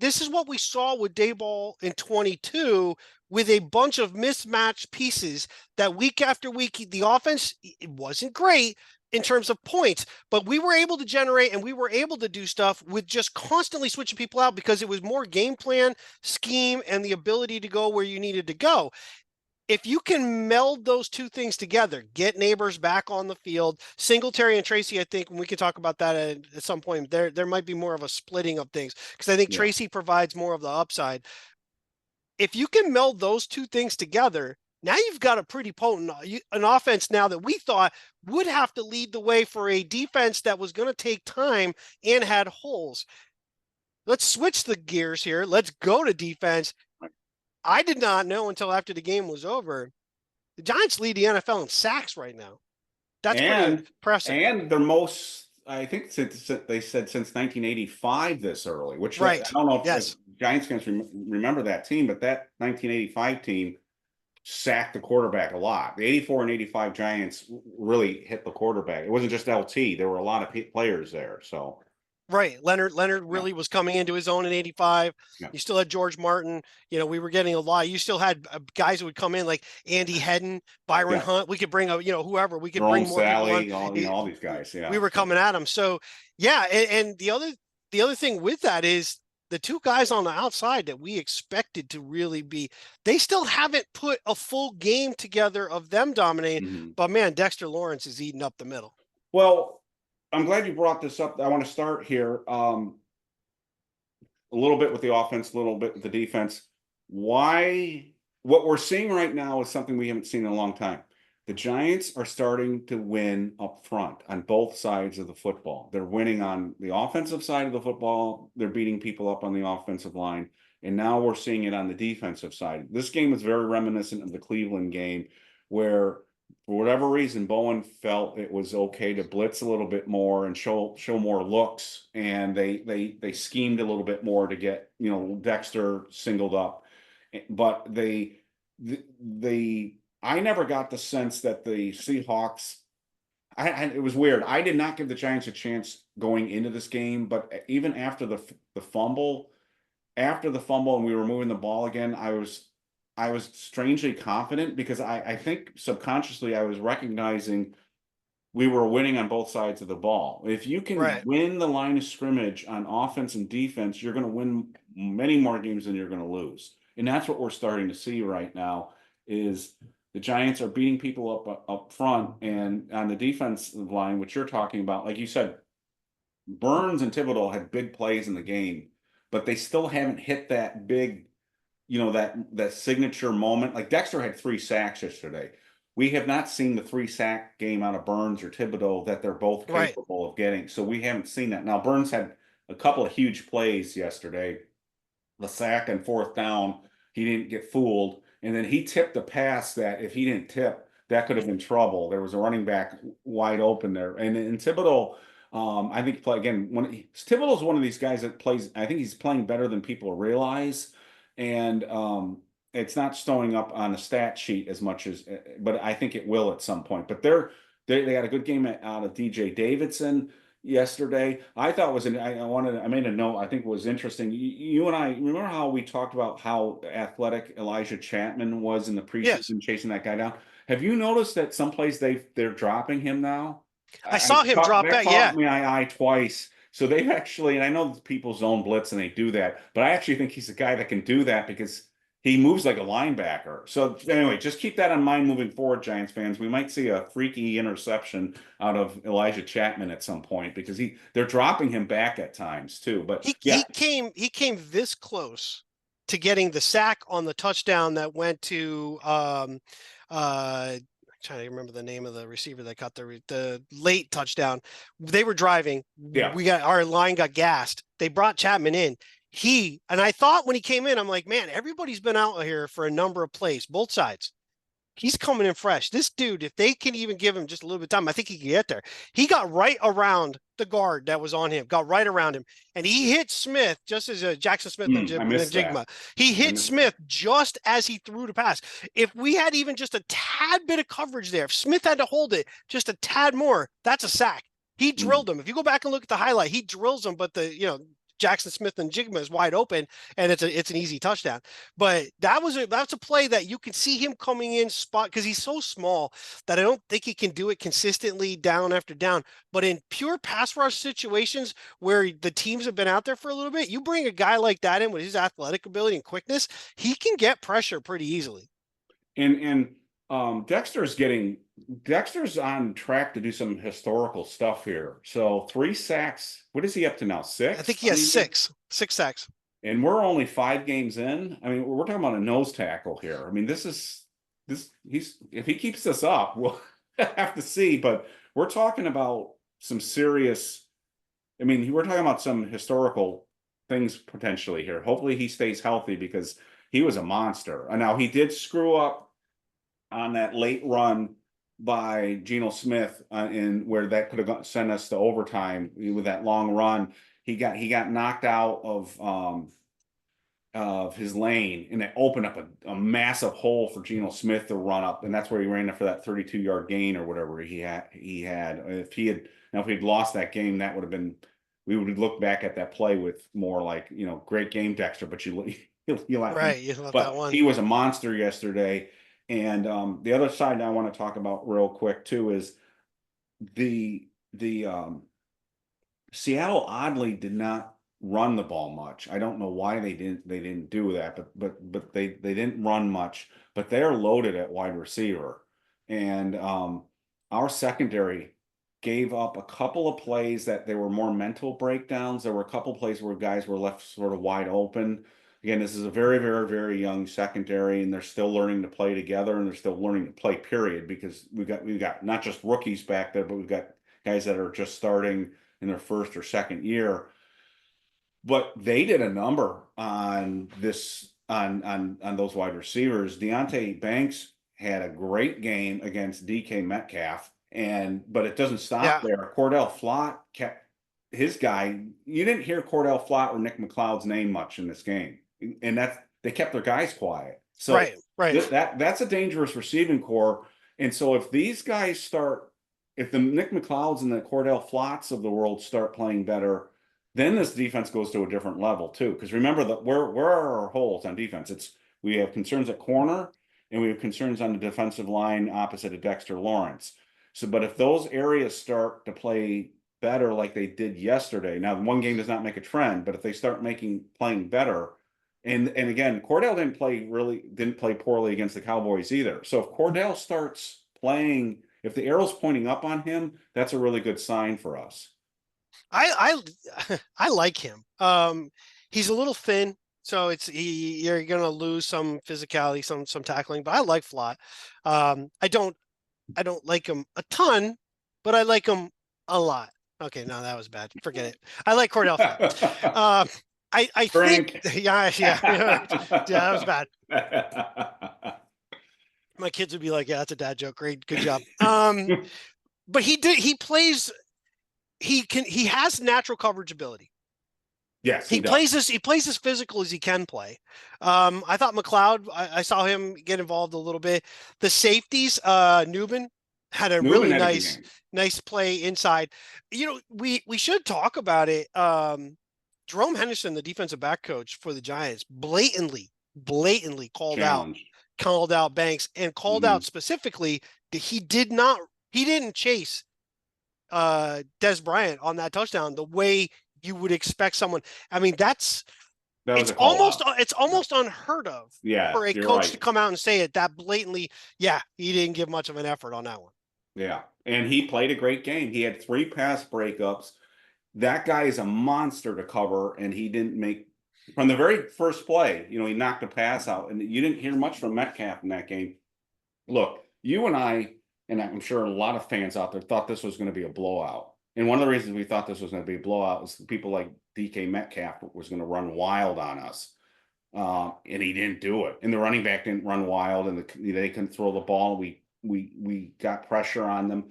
Speaker 1: saw with Daboll in 22 with a bunch of mismatched pieces that week after week, the offense, it wasn't great in terms of points, but we were able to generate and we were able to do stuff with just constantly switching people out because it was more game plan, scheme, and the ability to go where you needed to go. If you can meld those two things together, get Neighbors back on the field, Singletary and Tracy, I think when we can talk about that at some point, there might be more of a splitting of things because I think Tracy provides more of the upside. If you can meld those two things together, now you've got a pretty potent an offense now that we thought would have to lead the way for a defense that was going to take time and had holes. Let's switch the gears here. Let's go to defense. I did not know until after the game was over. The Giants lead the NFL in sacks right now. That's pretty impressive.
Speaker 2: And their most, I think they said since 1985 this early, which
Speaker 1: right.
Speaker 2: I don't know if Giants fans remember that team, but that 1985 team sacked the quarterback a lot. The 84 and 85 Giants really hit the quarterback. It wasn't just LT. There were a lot of players there. So.
Speaker 1: Right. Leonard really was coming into his own in 85.
Speaker 2: Yeah.
Speaker 1: You still had George Martin. You know, we were getting a lot. You still had guys who would come in like Andy Hedden, Byron Hunt. We could bring whoever. We could bring more
Speaker 2: Sally,
Speaker 1: people on.
Speaker 2: all these guys. Yeah.
Speaker 1: We were coming at them. So, yeah. And the other thing with that is the two guys on the outside that we expected to really be, they still haven't put a full game together of them dominating. Mm-hmm. But, man, Dexter Lawrence is eating up the middle.
Speaker 2: Well, I'm glad you brought this up. I want to start here a little bit with the offense, a little bit with the defense. What we're seeing right now is something we haven't seen in a long time. The Giants are starting to win up front on both sides of the football. They're winning on the offensive side of the football. They're beating people up on the offensive line. And now we're seeing it on the defensive side. This game is very reminiscent of the Cleveland game where, for whatever reason, Bowen felt it was okay to blitz a little bit more and show more looks, and they schemed a little bit more to get Dexter singled up, but I never got the sense that the Seahawks. It was weird. I did not give the Giants a chance going into this game, but even after the fumble, and we were moving the ball again, I was strangely confident because I think subconsciously I was recognizing we were winning on both sides of the ball. If you can win the line of scrimmage on offense and defense, you're going to win many more games than you're going to lose. And that's what we're starting to see right now is the Giants are beating people up front, and on the defensive line, which you're talking about, like you said, Burns and Thibodeau had big plays in the game, but they still haven't hit that big, that signature moment. Like Dexter had 3 sacks yesterday. We have not seen the 3-sack game out of Burns or Thibodeau that they're both capable of getting. So we haven't seen that. Now Burns had a couple of huge plays yesterday. The sack and 4th down, he didn't get fooled. And then he tipped a pass that if he didn't tip, that could have been trouble. There was a running back wide open there. And Thibodeau, I think, Thibodeau's one of these guys that plays, I think he's playing better than people realize. And it's not showing up on the stat sheet as much as, but I think it will at some point. But they got a good game out of DJ Davidson yesterday. I thought I made a note. I think it was interesting. You and I remember how we talked about how athletic Elijah Chapman was in the preseason, chasing that guy down. Have you noticed that some plays they're dropping him now?
Speaker 1: I saw him drop that. Yeah,
Speaker 2: caught my eye twice. So they've actually, and I know people zone blitz and they do that, but I actually think he's a guy that can do that because he moves like a linebacker. So anyway, just keep that in mind moving forward, Giants fans. We might see a freaky interception out of Elijah Chapman at some point because they're dropping him back at times too. But
Speaker 1: he came this close to getting the sack on the touchdown that went to I'm trying to remember the name of the receiver that got the late touchdown. They were driving.
Speaker 2: Yeah.
Speaker 1: Our line got gassed. They brought Chapman in. And I thought when he came in, I'm like, man, everybody's been out here for a number of plays, both sides. He's coming in fresh. This dude, if they can even give him just a little bit of time, I think he can get there. He got right around the guard that was on him, got right around him, and he hit Smith just as Jackson Smith and
Speaker 2: I missed that.
Speaker 1: Jigma. He
Speaker 2: I
Speaker 1: hit
Speaker 2: missed
Speaker 1: Smith
Speaker 2: that.
Speaker 1: just as he threw the pass. If we had even just a tad bit of coverage there, if Smith had to hold it just a tad more, that's a sack. He drilled him. If you go back and look at the highlight, he drills him, but Jackson Smith and Jigma is wide open, and it's an easy touchdown. But that's a play that you can see him coming in spot because he's so small that I don't think he can do it consistently down after down. But in pure pass rush situations where the teams have been out there for a little bit, you bring a guy like that in with his athletic ability and quickness, he can get pressure pretty easily.
Speaker 2: And Dexter's on track to do some historical stuff here. So 3 sacks. What is he up to now? 6?
Speaker 1: I think he has six sacks.
Speaker 2: And we're only 5 games in. I mean, we're talking about a nose tackle here. I mean, he's if he keeps this up, we'll have to see. But we're talking about some serious. I mean, we're talking about some historical things potentially here. Hopefully, he stays healthy because he was a monster. And now he did screw up on that late run by Geno Smith in where that could have sent us to overtime with that long run. He got knocked out of his lane, and it opened up a massive hole for Geno Smith to run up, and that's where he ran it for that 32-yard gain or whatever he had. If he'd lost that game, that would have been, we would look back at that play with more like, great game, Dexter, but you let
Speaker 1: Right, you love
Speaker 2: but
Speaker 1: that one.
Speaker 2: he was a monster yesterday. And the other side I want to talk about real quick too is the Seattle oddly did not run the ball much. I don't know why they didn't do that, but they didn't run much, but they're loaded at wide receiver. And our secondary gave up a couple of plays that they were more mental breakdowns. There were a couple of plays where guys were left sort of wide open. Again, this is a very, very, very young secondary, and they're still learning to play together, and they're still learning to play, period, because we've got not just rookies back there, but we've got guys that are just starting in their first or second year. But they did a number on this on those wide receivers. Deonte Banks had a great game against DK Metcalf, but it doesn't stop there. Cordell Flott kept his guy. You didn't hear Cordell Flott or Nick McLeod's name much in this game, and they kept their guys quiet. So
Speaker 1: right.
Speaker 2: That's a dangerous receiving core. And so if these guys if the Nick McLeods and the Cordell Flotts of the world start playing better, then this defense goes to a different level too. Because remember that where are our holes on defense? We have concerns at corner, and we have concerns on the defensive line opposite of Dexter Lawrence. So, but if those areas start to play better like they did yesterday, now one game does not make a trend, but if they start playing better, and again, Cordell didn't play poorly against the Cowboys either. So if Cordell starts playing, if the arrow's pointing up on him, that's a really good sign for us.
Speaker 1: I like him. He's a little thin, so you're gonna lose some physicality, some tackling, but I like Flott. I don't like him a ton, but I like him a lot. Okay, no, that was bad. Forget it. I like Cordell Flott. I think yeah, that was bad. My kids would be like, yeah, that's a dad joke. Great, good job. But he has natural coverage ability.
Speaker 2: Yes,
Speaker 1: he plays as physical as he can play. I thought McLeod, I saw him get involved a little bit. The safeties, Newman had a really nice play inside. We should talk about it. Jerome Henderson, the defensive back coach for the Giants, blatantly called out Banks, and called out specifically that he didn't chase Des Bryant on that touchdown the way you would expect someone. I mean, it's almost unheard of for a coach to come out and say it that blatantly. Yeah, he didn't give much of an effort on that one.
Speaker 2: Yeah, and he played a great game. He had 3 pass breakups. That guy is a monster to cover, and he didn't make from the very first play. He knocked a pass out, and you didn't hear much from Metcalf in that game. Look, you and I, and I'm sure a lot of fans out there thought this was going to be a blowout. And one of the reasons we thought this was going to be a blowout was people like DK Metcalf was going to run wild on us. and he didn't do it. And the running back didn't run wild, and they couldn't throw the ball. We got pressure on them,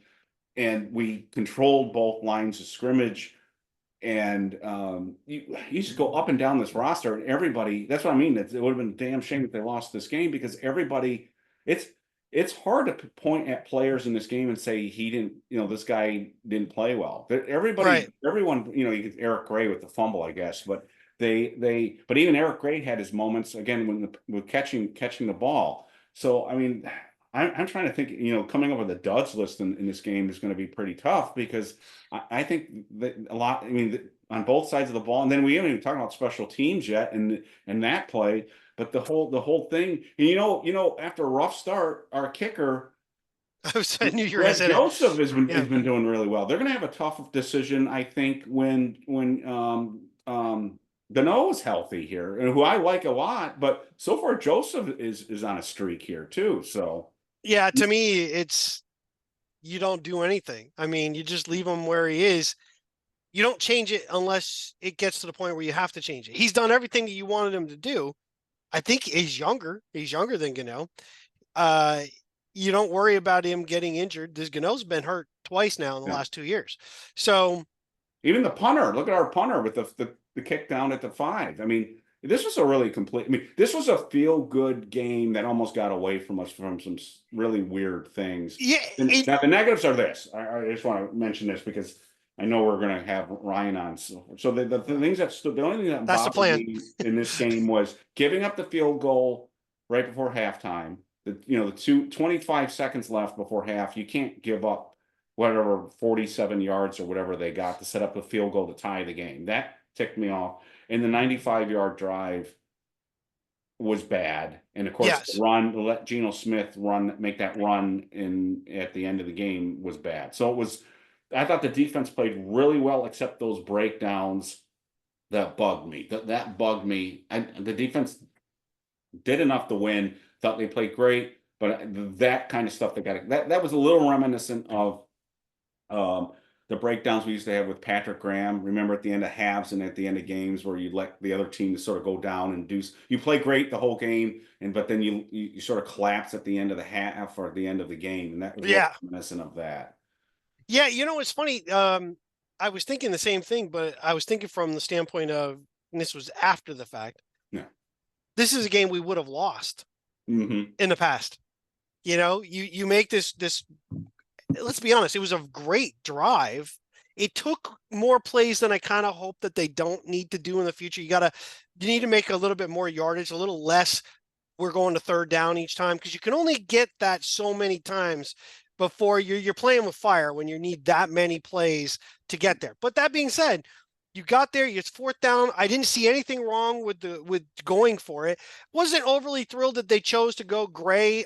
Speaker 2: and we controlled both lines of scrimmage. And you just go up and down this roster, and everybody. That's what I mean. It would have been a damn shame if they lost this game, because everybody. It's hard to point at players in this game and say he didn't. This guy didn't play well.
Speaker 1: Right.
Speaker 2: Everyone. You get Eric Gray with the fumble, I guess, but but even Eric Gray had his moments again with catching the ball. So I mean, I'm trying to think. Coming up with a duds list in this game is going to be pretty tough, because I think that a lot. I mean, on both sides of the ball, and then we haven't even talked about special teams yet, and that play. But the whole thing, and after a rough start, our kicker,
Speaker 1: I knew you were going to
Speaker 2: Greg
Speaker 1: say that.
Speaker 2: Joseph has
Speaker 1: Yeah.
Speaker 2: been doing really well. They're going to have a tough decision, I think, when Gano is healthy here, and who I like a lot. But so far, Joseph is on a streak here too. So
Speaker 1: Yeah, to me, it's you don't do anything. I mean, you just leave him where he is. You don't change it unless it gets to the point where you have to change it. He's done everything that you wanted him to do. I think he's younger. He's younger than Gano. You don't worry about him getting injured. This Gano's been hurt twice now in the
Speaker 2: yeah.
Speaker 1: last 2 years. So
Speaker 2: Even the punter, look at our punter with the kick down at the 5. I mean, this was a really complete. I mean, this was a feel good game that almost got away from us from some really weird things.
Speaker 1: yeah,
Speaker 2: Now the negatives are this. I just want to mention this because I know we're going to have Ryan on. So the things that stood, the only thing that
Speaker 1: that's the
Speaker 2: bothered
Speaker 1: plan.
Speaker 2: me in this game was giving up the field goal right before halftime. The 25 seconds left before half. You can't give up whatever 47 yards or whatever they got to set up a field goal to tie the game. That ticked me off. And the 95-yard drive was bad. And of course,
Speaker 1: Yes.
Speaker 2: the run, let Geno Smith make that run at the end of the game was bad. So I thought the defense played really well, except those breakdowns that bugged me. That bugged me. The defense did enough to win. Thought they played great, but that kind of stuff that was a little reminiscent of the breakdowns we used to have with Patrick Graham. Remember at the end of halves and at the end of games where you let the other team to sort of go down and you play great the whole game, but then you sort of collapse at the end of the half or at the end of the game, and that was reminiscent of that.
Speaker 1: Yeah, it's funny. I was thinking the same thing, but I was thinking from the standpoint of, and this was after the fact.
Speaker 2: Yeah.
Speaker 1: This is a game we would have lost in the past. You make this, let's be honest, it was a great drive. It took more plays than I kind of hope that they don't need to do in the future. You need to make a little bit more yardage, a little less. We're going to third down each time, because you can only get that so many times before you're playing with fire when you need that many plays to get there. But that being said, you got there, it's fourth down. I didn't see anything wrong with going for it. Wasn't overly thrilled that they chose to go Gray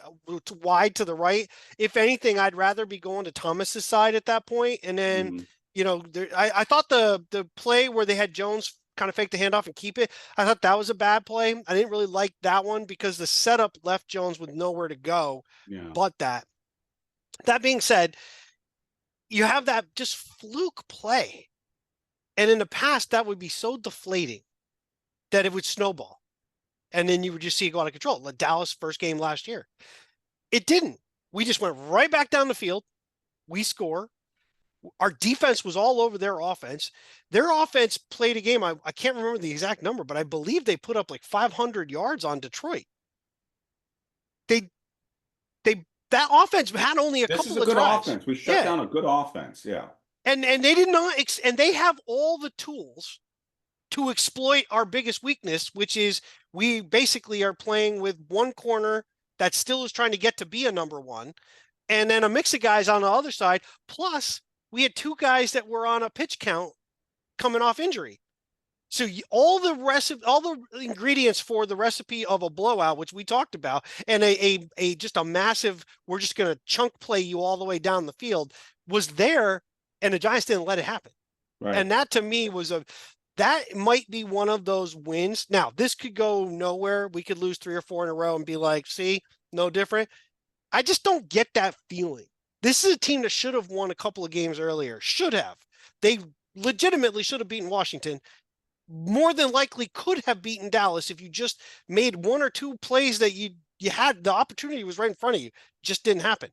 Speaker 1: wide to the right. If anything, I'd rather be going to Thomas's side at that point. And then, I thought the play where they had Jones kind of fake the handoff and keep it, I thought that was a bad play. I didn't really like that one because the setup left Jones with nowhere to go.
Speaker 2: Yeah.
Speaker 1: But that being said, you have that just fluke play. And in the past, that would be so deflating that it would snowball. And then you would just see it go out of control. Like Dallas' first game last year. It didn't. We just went right back down the field. We score. Our defense was all over their offense. Their offense played a game. I can't remember the exact number, but I believe they put up like 500 yards on Detroit. That offense had only a couple of drives.
Speaker 2: This is a good offense. We shut down a good offense. Yeah.
Speaker 1: And they did not, and they have all the tools to exploit our biggest weakness, which is we basically are playing with one corner that still is trying to get to be a number one, and then a mix of guys on the other side. Plus, we had 2 guys that were on a pitch count coming off injury. So all the ingredients for the recipe of a blowout, which we talked about, and a just a massive, we're just going to chunk play you all the way down the field, was there. And the Giants didn't let it happen. Right. And that to me that might be one of those wins. Now, this could go nowhere. We could lose 3 or 4 in a row and be like, see, no different. I just don't get that feeling. This is a team that should have won a couple of games earlier. Should have. They legitimately should have beaten Washington. more than likely could have beaten Dallas if you just made one or two plays that you had the opportunity was right in front of you. Just didn't happen.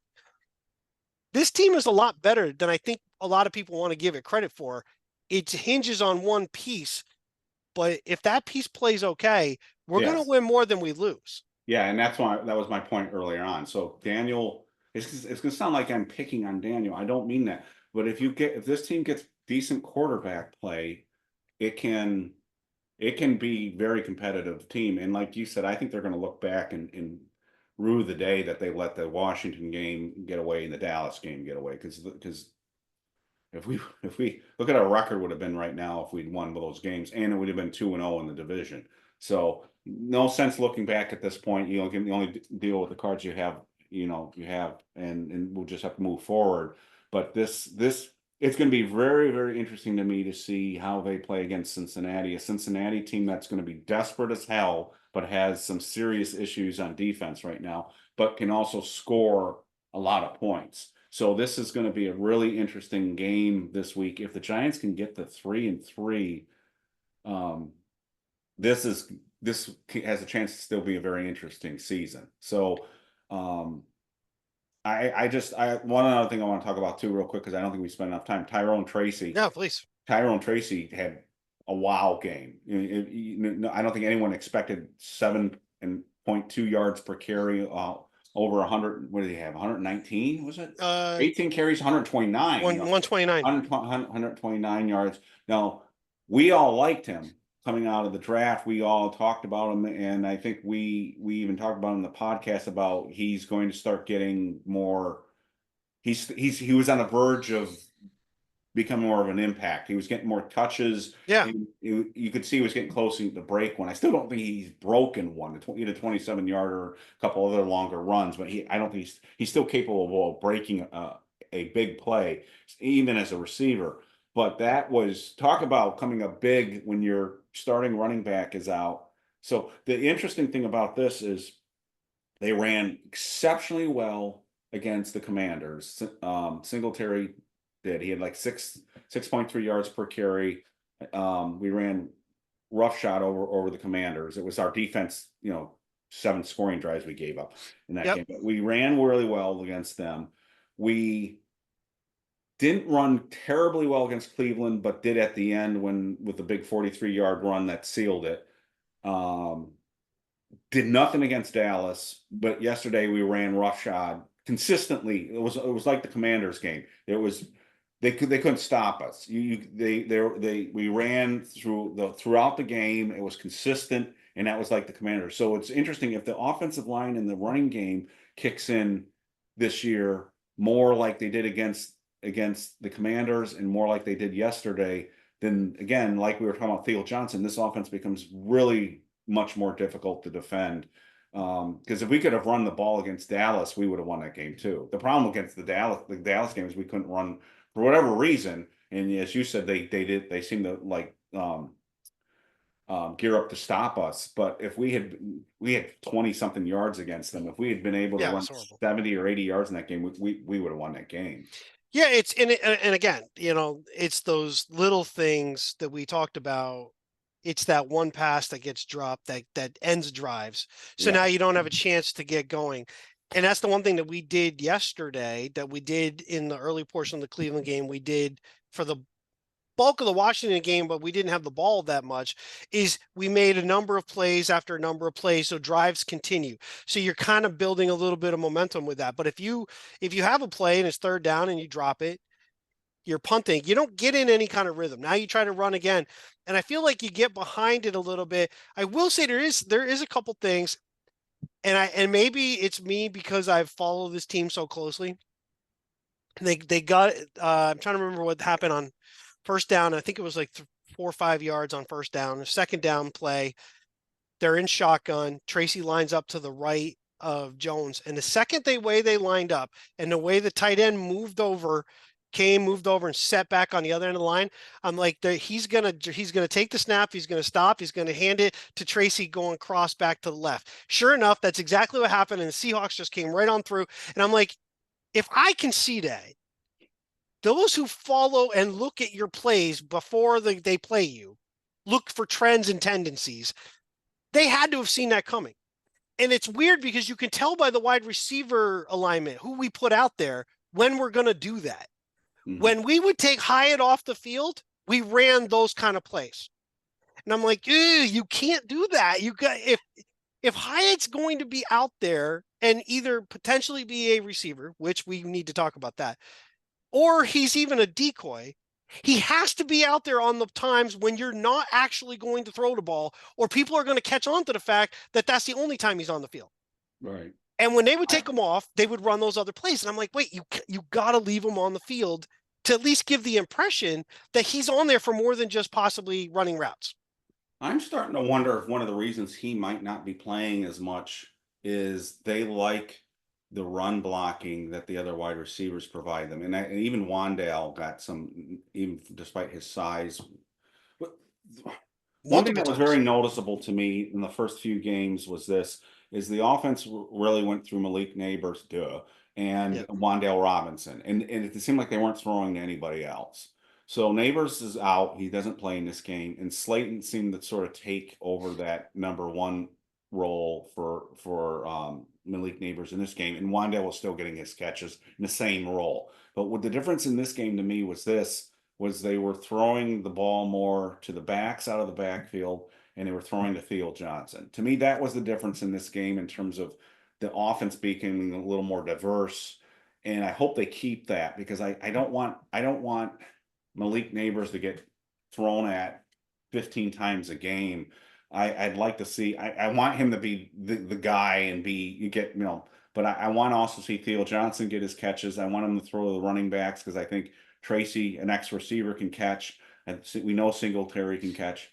Speaker 1: This team is a lot better than I think a lot of people want to give it credit for. It hinges on one piece, but if that piece plays okay, we're going to
Speaker 2: Yes.
Speaker 1: win more than we lose.
Speaker 2: Yeah, and that's why that was my point earlier on. So Daniel, it's going to sound like I'm picking on Daniel. I don't mean that, but if this team gets decent quarterback play, it can be very competitive team. And like you said, I think they're going to look back and rue the day that they let the Washington game get away and the Dallas game get away because if we look at our record would have been right now if we'd won those games, and it would have been 2-0 in the division. So no sense looking back at this point. You can only deal with the cards you have. And we'll just have to move forward. But this it's going to be very, very interesting to me to see how they play against Cincinnati, a Cincinnati team that's going to be desperate as hell, but has some serious issues on defense right now, but can also score a lot of points. So this is going to be a really interesting game this week. If the Giants can get to 3-3, this has a chance to still be a very interesting season. So one other thing I want to talk about too, real quick, because I don't think we spent enough time. Tyrone Tracy.
Speaker 1: Yeah, please.
Speaker 2: Tyrone Tracy had a wow game. I don't think anyone expected 7.2 yards per carry, over 100. What did he have? 119, was it? 18 carries, 129.
Speaker 1: 129.
Speaker 2: 129 yards. Now, we all liked him coming out of the draft. We all talked about him, and I think we even talked about him in the podcast about he's going to start getting more. He was on the verge of become more of an impact. He was getting more touches.
Speaker 1: Yeah.
Speaker 2: You could see he was getting close to break one. I still don't think he's broken one. He had a 27-yarder, a couple other longer runs, but I don't think he's still capable of breaking a big play, even as a receiver. But that was talk about coming up big when your starting running back is out. So the interesting thing about this is they ran exceptionally well against the Commanders. Singletary did. He had like 6.3 yards per carry. We ran roughshod over the Commanders. It was our defense, 7 scoring drives we gave up in that game. But we ran really well against them. We didn't run terribly well against Cleveland, but did at the end with the big 43-yard run that sealed it. Did nothing against Dallas, but yesterday we ran roughshod consistently. It was like the Commanders game. They couldn't stop us. We ran throughout the game. It was consistent, and that was like the Commanders. So it's interesting if the offensive line and the running game kicks in this year more like they did against the Commanders and more like they did yesterday. Then again, like we were talking about Theo Johnson, this offense becomes really much more difficult to defend. Because if we could have run the ball against Dallas, we would have won that game too. The problem against the Dallas game is we couldn't run for whatever reason. And as you said, they seem to like gear up to stop us. But if we had 20 something yards against them, if we had been able to run 70 or 80 yards in that game, we would have won that game.
Speaker 1: Yeah, and again, it's those little things that we talked about. It's that one pass that gets dropped that ends drives. So now you don't have a chance to get going. And that's the one thing that we did yesterday, that we did in the early portion of the Cleveland game, we did for the bulk of the Washington game, but we didn't have the ball that much, is we made a number of plays after a number of plays, so drives continue. So you're kind of building a little bit of momentum with that. But if you have a play and it's third down and you drop it, you're punting, you don't get in any kind of rhythm. Now you try to run again, and I feel like you get behind it a little bit. I will say there is a couple things, and maybe it's me because I've followed this team so closely. They got I'm trying to remember what happened on first down. I think it was like 4 or 5 yards on first down. A second down play, they're in shotgun. Tracy lines up to the right of Jones, and the second they lined up, and the way the tight end moved over and set back on the other end of the line, I'm like, he's gonna take the snap, he's gonna stop, he's gonna hand it to Tracy going cross back to the left. Sure enough, that's exactly what happened, and the Seahawks just came right on through. And I'm like, if I can see that, those who follow and look at your plays before they play you, look for trends and tendencies. They had to have seen that coming. And it's weird because you can tell by the wide receiver alignment, who we put out there, when we're going to do that.
Speaker 2: Mhm.
Speaker 1: When we would take Hyatt off the field, we ran those kind of plays. And I'm like, you can't do that. You got if Hyatt's going to be out there and either potentially be a receiver, which we need to talk about that, or he's even a decoy, he has to be out there on the times when you're not actually going to throw the ball, or people are going to catch on to the fact that that's the only time he's on the field.
Speaker 2: Right.
Speaker 1: And when they would
Speaker 2: I,
Speaker 1: take him off, they would run those other plays. And I'm like, wait, you got to leave him on the field to at least give the impression that he's on there for more than just possibly running routes.
Speaker 2: I'm starting to wonder if one of the reasons he might not be playing as much is they like the run blocking that the other wide receivers provide them. And even Wandale got some, even despite his size. But one thing
Speaker 1: Multiple
Speaker 2: that was very
Speaker 1: times.
Speaker 2: noticeable to me in the first few games was this, is the offense really went through Malik Neighbors, and
Speaker 1: Yep.
Speaker 2: Wandale Robinson. And it seemed like they weren't throwing to anybody else. So Neighbors is out. He doesn't play in this game. And Slayton seemed to sort of take over that number one role for Malik Neighbors in this game. And Wandale was still getting his catches in the same role. But what the difference in this game to me was this, was they were throwing the ball more to the backs out of the backfield, and they were throwing to Theo Johnson. To me, that was the difference in this game in terms of the offense becoming a little more diverse. And I hope they keep that, because I don't want Malik Neighbors to get thrown at 15 times a game. I'd like to see, I want him to be the guy and you get, but I want to also see Theo Johnson get his catches. I want him to throw the running backs, because I think Tracy, an ex receiver, can catch, and we know Singletary can catch.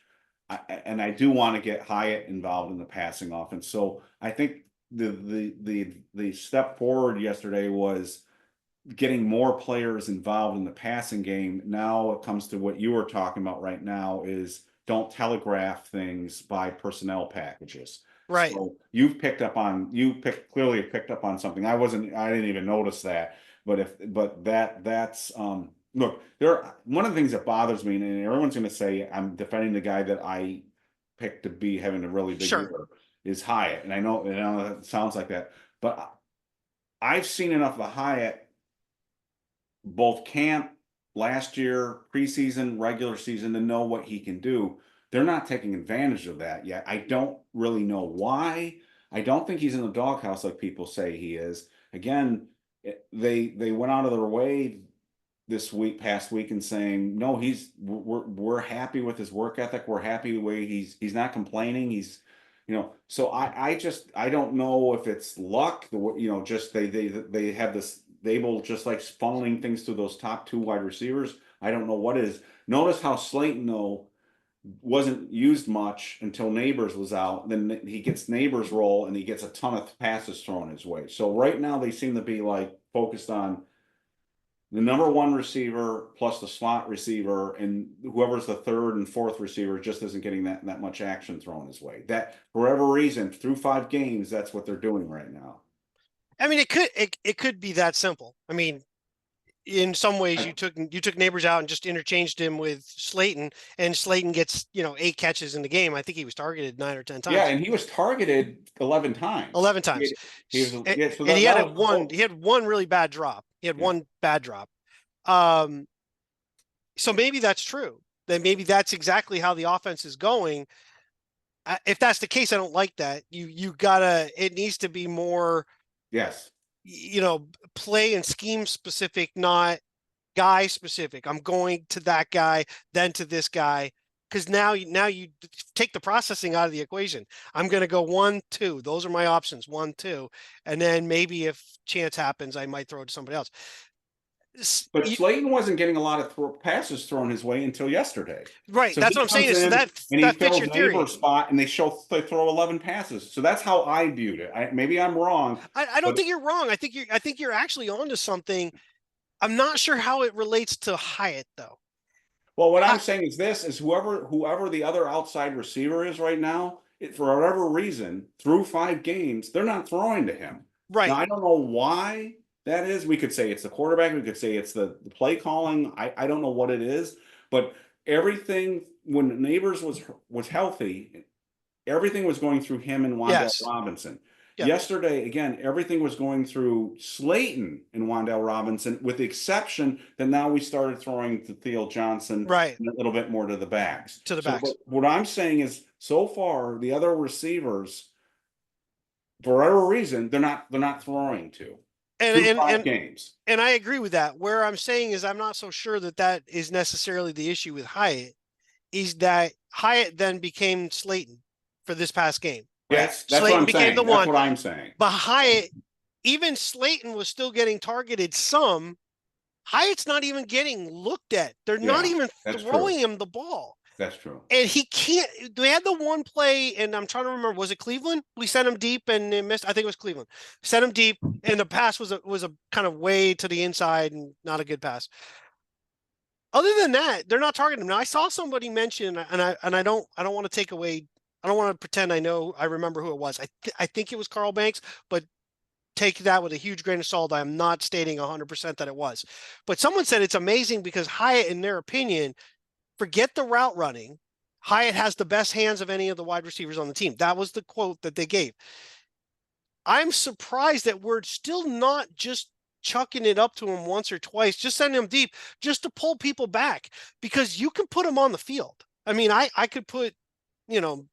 Speaker 2: And I do want to get Hyatt involved in the passing offense. So I think the step forward yesterday was getting more players involved in the passing game. Now it comes to what you were talking about right now, is don't telegraph things by personnel packages.
Speaker 1: Right.
Speaker 2: So clearly picked up on something. I didn't even notice that. But that's look, one of the things that bothers me, and everyone's gonna say I'm defending the guy that I picked to be having a really big
Speaker 1: Sure.
Speaker 2: year, is Hyatt. And I know that sounds like that, but I've seen enough of Hyatt, both camp, last year, preseason, regular season, to know what he can do. They're not taking advantage of that yet. I don't really know why. I don't think he's in the doghouse like people say he is. Again, they went out of their way past week, and saying no, we're happy with his work ethic. We're happy the way he's not complaining. So I don't know if it's luck, just they have this, they will just like funneling things to those top two wide receivers. I don't know what it is. Notice how Slayton, though, wasn't used much until Neighbors was out. Then he gets Neighbors' role, and he gets a ton of passes thrown his way. So right now they seem to be like focused on the number one receiver plus the slot receiver, and whoever's the third and fourth receiver just isn't getting that much action thrown his way. That, for whatever reason, through 5 games, that's what they're doing right now.
Speaker 1: I mean, it could be that simple. I mean, in some ways, you took Neighbors out and just interchanged him with Slayton, and Slayton gets 8 catches in the game. I think he was targeted 9 or 10
Speaker 2: Yeah,
Speaker 1: times.
Speaker 2: and he was targeted 11 times.
Speaker 1: 11 times.
Speaker 2: Yeah, so
Speaker 1: And
Speaker 2: that,
Speaker 1: he
Speaker 2: that
Speaker 1: had
Speaker 2: was
Speaker 1: one he had one really bad drop. He had
Speaker 2: yeah.
Speaker 1: one bad drop. Um, so maybe that's true. Then maybe that's exactly how the offense is going. If that's the case, I don't like that. It needs to be more,
Speaker 2: Yes.
Speaker 1: play and scheme specific, not guy specific. I'm going to that guy, then to this guy. Because now you take the processing out of the equation. I'm going to go 1, 2. Those are my options, 1, 2, and then maybe if chance happens, I might throw it to somebody else.
Speaker 2: But Slayton wasn't getting a lot of passes thrown his way until yesterday.
Speaker 1: Right,
Speaker 2: So
Speaker 1: that's
Speaker 2: he
Speaker 1: what I'm saying.
Speaker 2: comes
Speaker 1: Is so
Speaker 2: in
Speaker 1: that
Speaker 2: and he
Speaker 1: that fits
Speaker 2: fills
Speaker 1: your theory.
Speaker 2: Neighbor's spot, and they throw 11 passes. So that's how I viewed it. Maybe I'm wrong,
Speaker 1: I don't
Speaker 2: but
Speaker 1: think you're wrong. I think you're actually onto something. I'm not sure how it relates to Hyatt though.
Speaker 2: well, what I'm
Speaker 1: Hi,
Speaker 2: saying is this: is whoever the other outside receiver is right now, for whatever reason, through 5 games, they're not throwing to him. Now
Speaker 1: right.
Speaker 2: I don't know why that is. We could say it's the quarterback. We could say it's the play calling. I don't know what it is, but everything when Neighbors was healthy, everything was going through him and Wandale
Speaker 1: Yes.
Speaker 2: Robinson.
Speaker 1: Yep.
Speaker 2: Yesterday, again, everything was going through Slayton and Wandale Robinson, with the exception that now we started throwing to Theo Johnson
Speaker 1: Right.
Speaker 2: and a little bit more to the backs.
Speaker 1: To the
Speaker 2: So
Speaker 1: backs.
Speaker 2: what I'm saying is, so far, the other receivers, for whatever reason, they're not throwing to
Speaker 1: And
Speaker 2: through
Speaker 1: and
Speaker 2: 5 games.
Speaker 1: and I agree with that. Where I'm saying is I'm not so sure that that is necessarily the issue with Hyatt, is that Hyatt then became Slayton for this past game, right?
Speaker 2: Yes, that's what
Speaker 1: Slayton
Speaker 2: I'm
Speaker 1: became the
Speaker 2: saying. That's
Speaker 1: one,
Speaker 2: what I'm saying.
Speaker 1: but Hyatt, even Slayton was still getting targeted some. Hyatt's not even getting looked at. They're not
Speaker 2: Yeah,
Speaker 1: even
Speaker 2: that's
Speaker 1: throwing
Speaker 2: true.
Speaker 1: him the ball.
Speaker 2: That's true.
Speaker 1: And he can't. They had the one play, and I'm trying to remember. Was it Cleveland? We sent him deep and they missed. I think it was Cleveland. Sent him deep, and the pass was a kind of way to the inside and not a good pass. Other than that, they're not targeting him. Now, I saw somebody mention, and I don't want to take away. I don't want to pretend I remember who it was. I think it was Carl Banks, but take that with a huge grain of salt. I am not stating 100% that it was. But someone said it's amazing because Hyatt, in their opinion, forget the route running, Hyatt has the best hands of any of the wide receivers on the team. That was the quote that they gave. I'm surprised that we're still not just chucking it up to him once or twice, just sending him deep, just to pull people back, because you can put him on the field. I mean, I could put, you know,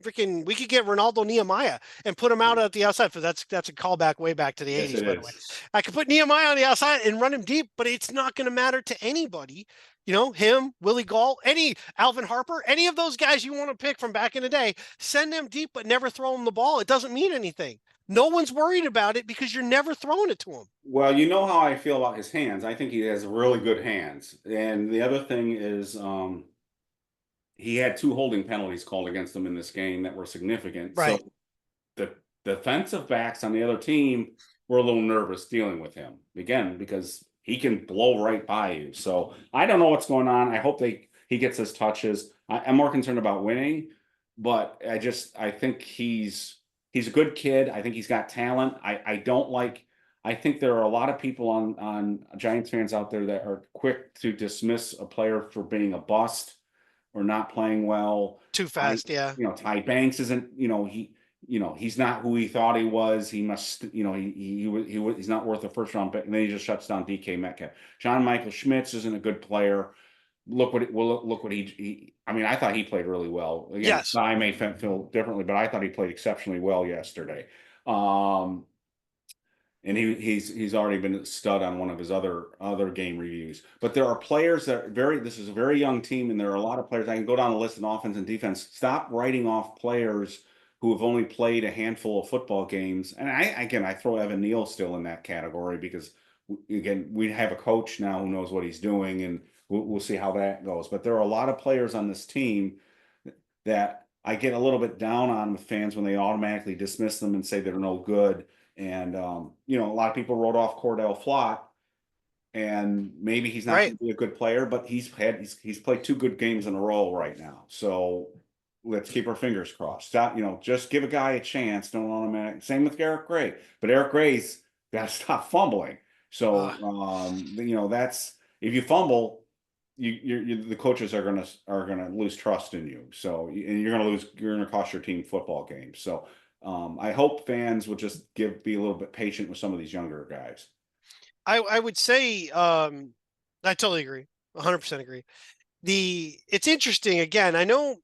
Speaker 1: freaking, we could get Ronaldo Nehemiah and put him out at the outside. For that's a callback way back to the
Speaker 2: Yes,
Speaker 1: 80s,
Speaker 2: it
Speaker 1: by the way.
Speaker 2: is.
Speaker 1: I could put Nehemiah on the outside and run him deep, but it's not going to matter to anybody. You know, him, Willie Gall, any Alvin Harper, any of those guys you want to pick from back in the day, send them deep, but never throw them the ball. It doesn't mean anything. No one's worried about it because you're never throwing it to him.
Speaker 2: Well, you know how I feel about his hands. I think he has really good hands. And the other thing is, he had 2 holding penalties called against him in this game that were significant.
Speaker 1: Right.
Speaker 2: So the defensive backs on the other team were a little nervous dealing with him again because he can blow right by you. So I don't know what's going on. I hope he gets his touches. I'm more concerned about winning, but I think he's a good kid. I think he's got talent. I don't like. I think there are a lot of people on Giants fans out there that are quick to dismiss a player for being a bust or not playing well.
Speaker 1: Too fast, yeah.
Speaker 2: Ty Banks isn't. He's not who he thought he was. He must. He's not worth a first round pick. And then he just shuts down DK Metcalf. John Michael Schmitz isn't a good player. Look what he. I mean, I thought he played really well. Again,
Speaker 1: Yes.
Speaker 2: I may feel differently, but I thought he played exceptionally well yesterday. And he's already been a stud on one of his other game reviews. But there are players that this is a very young team, and there are a lot of players. I can go down the list in offense and defense. Stop writing off players who have only played a handful of football games. And I throw Evan Neal still in that category because again, we have a coach now who knows what he's doing, and we'll see how that goes. But there are a lot of players on this team that I get a little bit down on with fans when they automatically dismiss them and say they're no good. And a lot of people wrote off Cordell Flott, and maybe he's not going to be a good player, but he's played 2 good games in a row right now. So let's keep our fingers crossed. Stop, just give a guy a chance. Don't automatic. Same with Eric Gray, but Eric Gray's got to stop fumbling. So that's, if you fumble, the coaches are gonna lose trust in you. So and you're gonna cost your team football games. So. I hope fans will just be a little bit patient with some of these younger guys.
Speaker 1: I would say I totally agree. 100% agree. It's interesting. Again, I know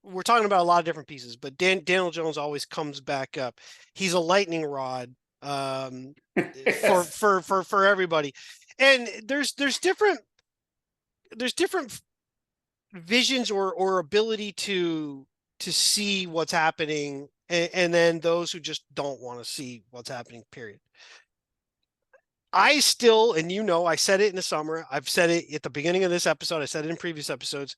Speaker 1: we're talking about a lot of different pieces, but Daniel Jones always comes back up. He's a lightning rod for everybody. And there's different visions or ability to see what's happening, and then those who just don't want to see what's happening, period. I still, and I said it in the summer, I've said it at the beginning of this episode, I said it in previous episodes,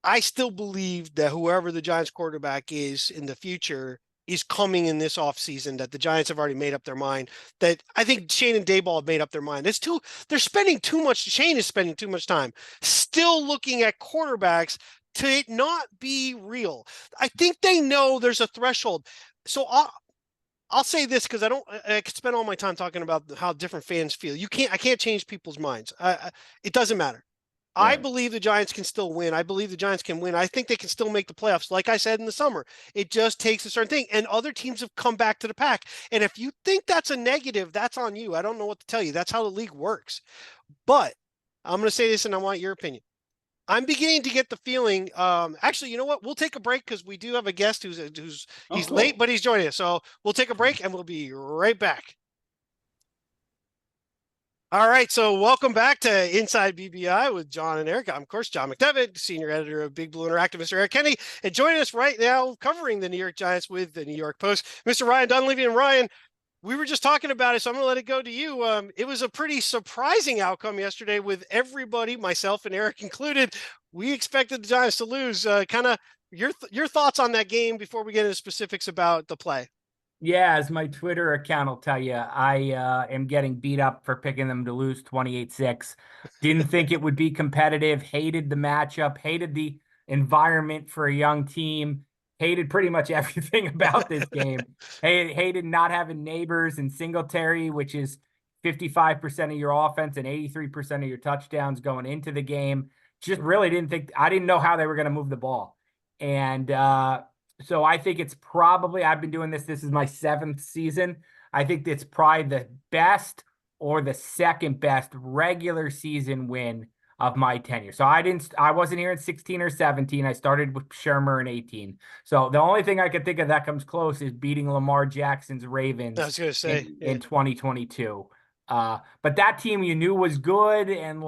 Speaker 1: I still believe that whoever the Giants quarterback is in the future is coming in this offseason, that the Giants have already made up their mind, that I think Shane and Daboll have made up their mind. They're spending too much, Shane is spending too much time still looking at quarterbacks to it not be real. I think they know there's a threshold. So I'll say this because I could spend all my time talking about how different fans feel. I can't change people's minds. It doesn't matter. I
Speaker 2: Right.
Speaker 1: believe the Giants can still win. I believe the Giants can win. I think they can still make the playoffs. Like I said in the summer, it just takes a certain thing. And other teams have come back to the pack. And if you think that's a negative, that's on you. I don't know what to tell you. That's how the league works. But I'm going to say this, and I want your opinion. I'm beginning to get the feeling. Actually, you know what? We'll take a break because we do have a guest who's
Speaker 2: Oh,
Speaker 1: he's late,
Speaker 2: cool.
Speaker 1: but he's joining us. So we'll take a break, and we'll be right back. All right, so welcome back to Inside BBI with John and Eric. I'm, of course, John McDevitt, senior editor of Big Blue Interactive, Mr. Eric Kennedy, and joining us right now covering the New York Giants with the New York Post, Mr. Ryan Dunleavy. And Ryan, we were just talking about it, so I'm going to let it go to you. It was a pretty surprising outcome yesterday with everybody, myself and Eric included. We expected the Giants to lose. Kind of your thoughts on that game before we get into specifics about the play.
Speaker 3: Yeah, as my Twitter account will tell you, I am getting beat up for picking them to lose 28-6. Didn't think it would be competitive, hated the matchup, hated the environment for a young team, hated pretty much everything about this game. Hated not having Neighbors and Singletary, which is 55% of your offense and 83% of your touchdowns going into the game. Just really I didn't know how they were going to move the ball. And so I think it's probably, I've been doing this is my 7th season. I think it's probably the best or the second best regular season win of my tenure. So I wasn't here in 16 or 17. I started with Shermer in 18. So the only thing I could think of that comes close is beating Lamar Jackson's Ravens
Speaker 1: I was going to say
Speaker 3: in 2022. But that team you knew was good and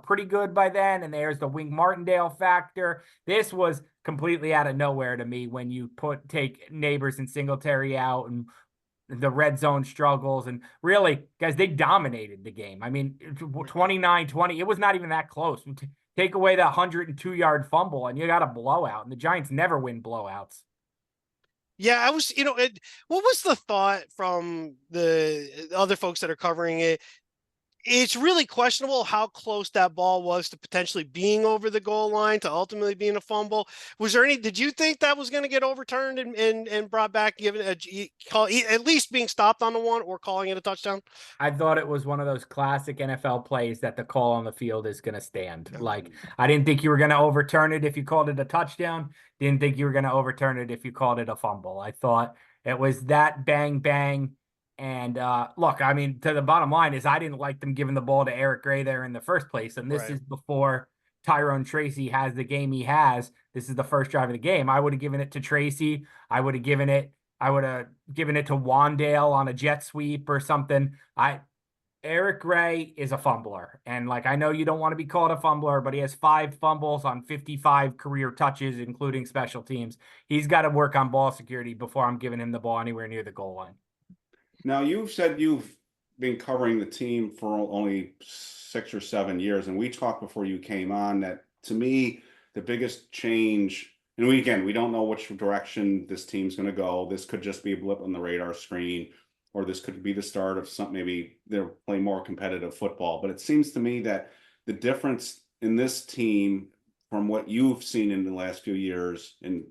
Speaker 3: pretty good by then. And there's the Wink Martindale factor. This was completely out of nowhere to me when you take Neighbors and Singletary out and the red zone struggles. And really, guys, they dominated the game. I mean, 29-20, it was not even that close. Take away the 102-yard fumble and you got a blowout. And the Giants never win blowouts.
Speaker 1: Yeah, I was, what was the thought from the other folks that are covering it? It's really questionable how close that ball was to potentially being over the goal line to ultimately being a fumble. Did you think that was going to get overturned and brought back, given a call, at least being stopped on the one or calling it a touchdown?
Speaker 3: I thought it was one of those classic NFL plays that the call on the field is going to stand. Like, I didn't think you were going to overturn it if you called it a touchdown. Didn't think you were going to overturn it if you called it a fumble. I thought it was that bang, bang. And look, I mean, to the bottom line is I didn't like them giving the ball to Eric Gray there in the first place. And this is before Tyrone Tracy has the game he has. This is the first drive of the game. I would have given it to Tracy. I would have given it to Wandale on a jet sweep or something. Eric Gray is a fumbler. And I know you don't want to be called a fumbler, but he has 5 fumbles on 55 career touches, including special teams. He's got to work on ball security before I'm giving him the ball anywhere near the goal line.
Speaker 2: Now, you've said you've been covering the team for only 6 or 7 years, and we talked before you came on that, to me, the biggest change, and we don't know which direction this team's going to go. This could just be a blip on the radar screen, or this could be the start of something. Maybe they'll play more competitive football. But it seems to me that the difference in this team from what you've seen in the last few years, and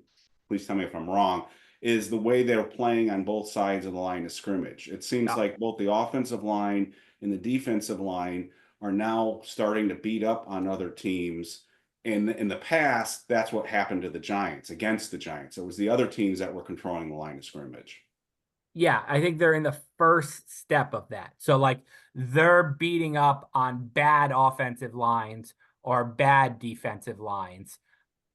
Speaker 2: please tell me if I'm wrong, is the way they're playing on both sides of the line of scrimmage. It seems like both the offensive line and the defensive line are now starting to beat up on other teams. And in the past, that's what happened to the Giants, against the Giants. It was the other teams that were controlling the line of scrimmage.
Speaker 3: Yeah, I think they're in the first step of that. So they're beating up on bad offensive lines or bad defensive lines.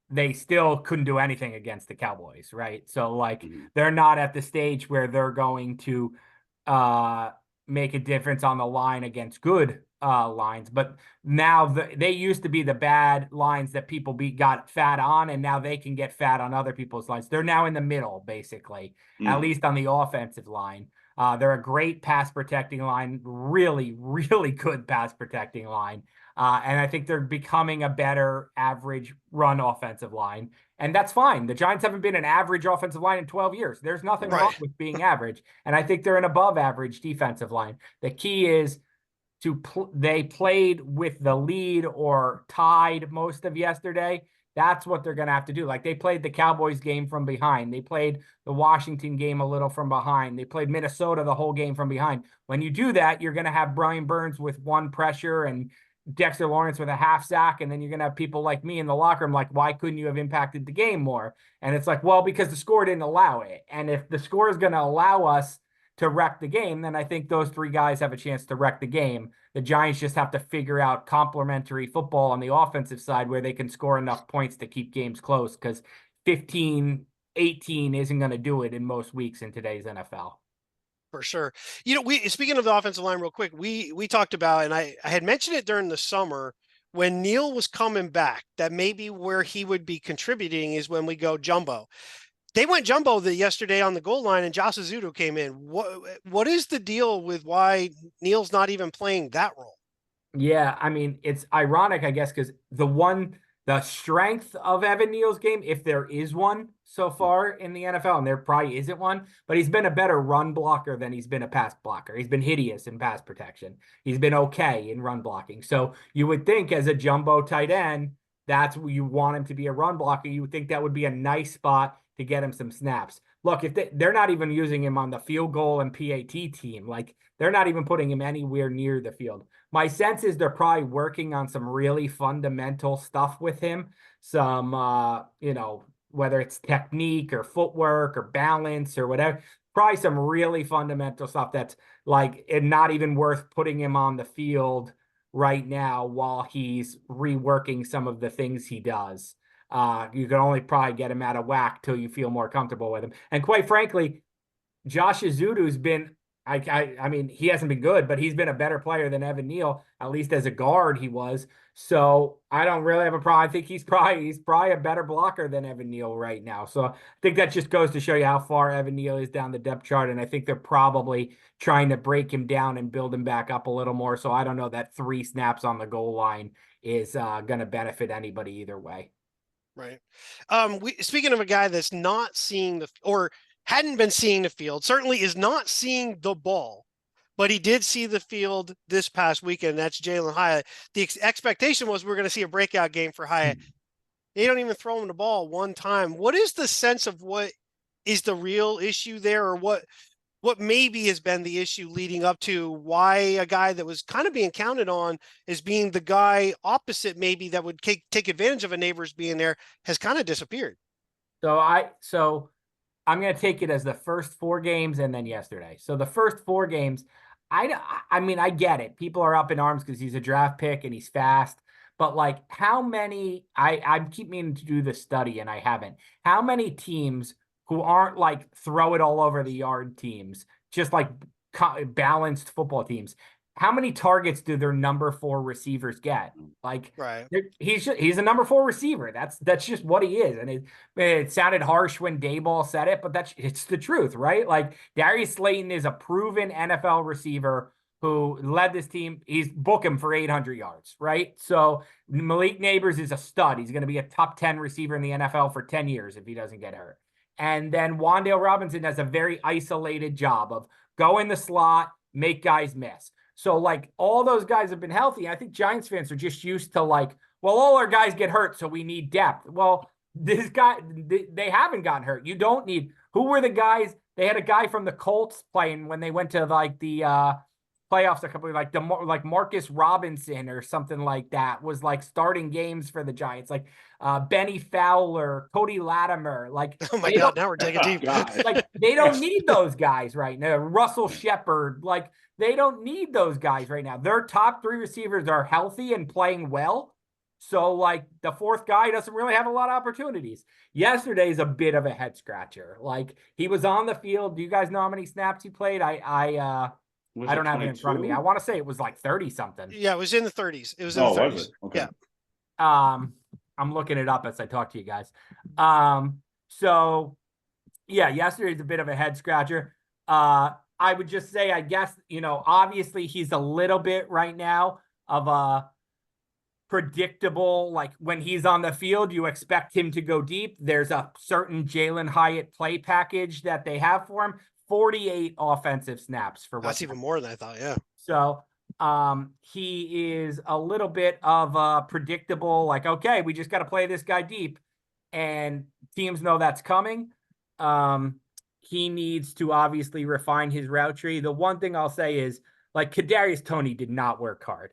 Speaker 3: They still couldn't do anything against the Cowboys, right? So they're not at the stage where they're going to make a difference on the line against good lines. But now they used to be the bad lines that people got fat on, and now they can get fat on other people's lines. They're now in the middle, basically, at least on the offensive line. They're a great pass protecting line, really, really good pass protecting line. And I think they're becoming a better average run offensive line. And that's fine. The Giants haven't been an average offensive line in 12 years. There's nothing wrong with being average. And I think they're an above average defensive line. The key is they played with the lead or tied most of yesterday. That's what they're going to have to do. They played the Cowboys game from behind. They played the Washington game a little from behind. They played Minnesota the whole game from behind. When you do that, you're going to have Brian Burns with one pressure and Dexter Lawrence with a half sack, and then you're going to have people like me in the locker room like, why couldn't you have impacted the game more? And it's like, well, because the score didn't allow it. And if the score is going to allow us to wreck the game, then I think those three guys have a chance to wreck the game. The Giants just have to figure out complementary football on the offensive side where they can score enough points to keep games close, because 15-18 isn't going to do it in most weeks in today's NFL.
Speaker 1: For sure. We speaking of the offensive line real quick, we talked about, and I had mentioned it during the summer when Neal was coming back, that maybe where he would be contributing is when we go jumbo. They went jumbo yesterday on the goal line, and Josh Azuto came in. What is the deal with why Neal's not even playing that role?
Speaker 3: Yeah, I mean, it's ironic, I guess, because the strength of Evan Neal's game, if there is one so far in the NFL, and there probably isn't one, but he's been a better run blocker than he's been a pass blocker. He's been hideous in pass protection. He's been okay in run blocking. So you would think as a jumbo tight end, that's where you want him to be, a run blocker. You would think that would be a nice spot to get him some snaps. Look, if they're not even using him on the field goal and PAT team, like they're not even putting him anywhere near the field. My sense is they're probably working on some really fundamental stuff with him. Some, whether it's technique or footwork or balance or whatever, probably some really fundamental stuff that's like not even worth putting him on the field right now while he's reworking some of the things he does. You can only probably get him out of whack till you feel more comfortable with him. And quite frankly, Josh Azuto's been, I mean, he hasn't been good, but he's been a better player than Evan Neal, at least as a guard he was. So I don't really have a problem. I think he's probably a better blocker than Evan Neal right now. So I think that just goes to show you how far Evan Neal is down the depth chart. And I think they're probably trying to break him down and build him back up a little more. So I don't know that 3 snaps on the goal line is going to benefit anybody either way.
Speaker 1: Right. Speaking of a guy that's not seeing or hadn't been seeing the field, certainly is not seeing the ball, but he did see the field this past weekend. That's Jalin Hyatt. The expectation was we were going to see a breakout game for Hyatt. They don't even throw him the ball one time. What is the sense of what is the real issue there, or what maybe has been the issue leading up to why a guy that was kind of being counted on as being the guy opposite maybe that would take advantage of a Neighbors being there has kind of disappeared?
Speaker 3: So I'm going to take it as the first 4 games and then yesterday. So the first 4 games, I mean, I get it. People are up in arms because he's a draft pick and he's fast. But like how many, I keep meaning to do this study and I haven't. How many teams who aren't like throw it all over the yard teams, just like balanced football teams, how many targets do their number 4 receivers get? Like,
Speaker 1: right.
Speaker 3: He's a number 4 receiver. That's just what he is. And it sounded harsh when Daboll said it, but it's the truth, right? Like Darius Slayton is a proven NFL receiver who led this team. He's book him for 800 yards, right? So Malik Neighbors is a stud. He's going to be a top 10 receiver in the NFL for 10 years if he doesn't get hurt. And then Wan'Dale Robinson has a very isolated job of go in the slot, make guys miss. So like all those guys have been healthy. I think Giants fans are just used to like, well, all our guys get hurt, so we need depth. Well, they haven't gotten hurt. You don't need, who were the guys? They had a guy from the Colts playing when they went to like the playoffs a couple of like Marcus Robinson or something like that was like starting games for the Giants, like Benny Fowler, Cody Latimer. Like,
Speaker 1: oh my God, now we're taking deep.
Speaker 3: Like they don't need those guys right now. Russell Shepard, like they don't need those guys right now. Their top 3 receivers are healthy and playing well. So like the 4th guy doesn't really have a lot of opportunities. Yesterday's a bit of a head scratcher. Like he was on the field. Do you guys know how many snaps he played? I don't have it in front of me. I want to say it was like 30 something.
Speaker 1: Yeah, it was in the 30s. It was in the 30s.
Speaker 2: Was it? Okay.
Speaker 1: Yeah.
Speaker 3: I'm looking it up as I talk to you guys. So yeah, yesterday's a bit of a head scratcher. I would just say, I guess, obviously he's a little bit right now of a predictable, like when he's on the field, you expect him to go deep. There's a certain Jalin Hyatt play package that they have for him. 48 offensive snaps for what.
Speaker 1: That's even more than I thought. Yeah.
Speaker 3: So he is a little bit of predictable, like, okay, we just got to play this guy deep, and teams know that's coming. He needs to obviously refine his route tree. The one thing I'll say is, like, Kadarius Toney did not work hard.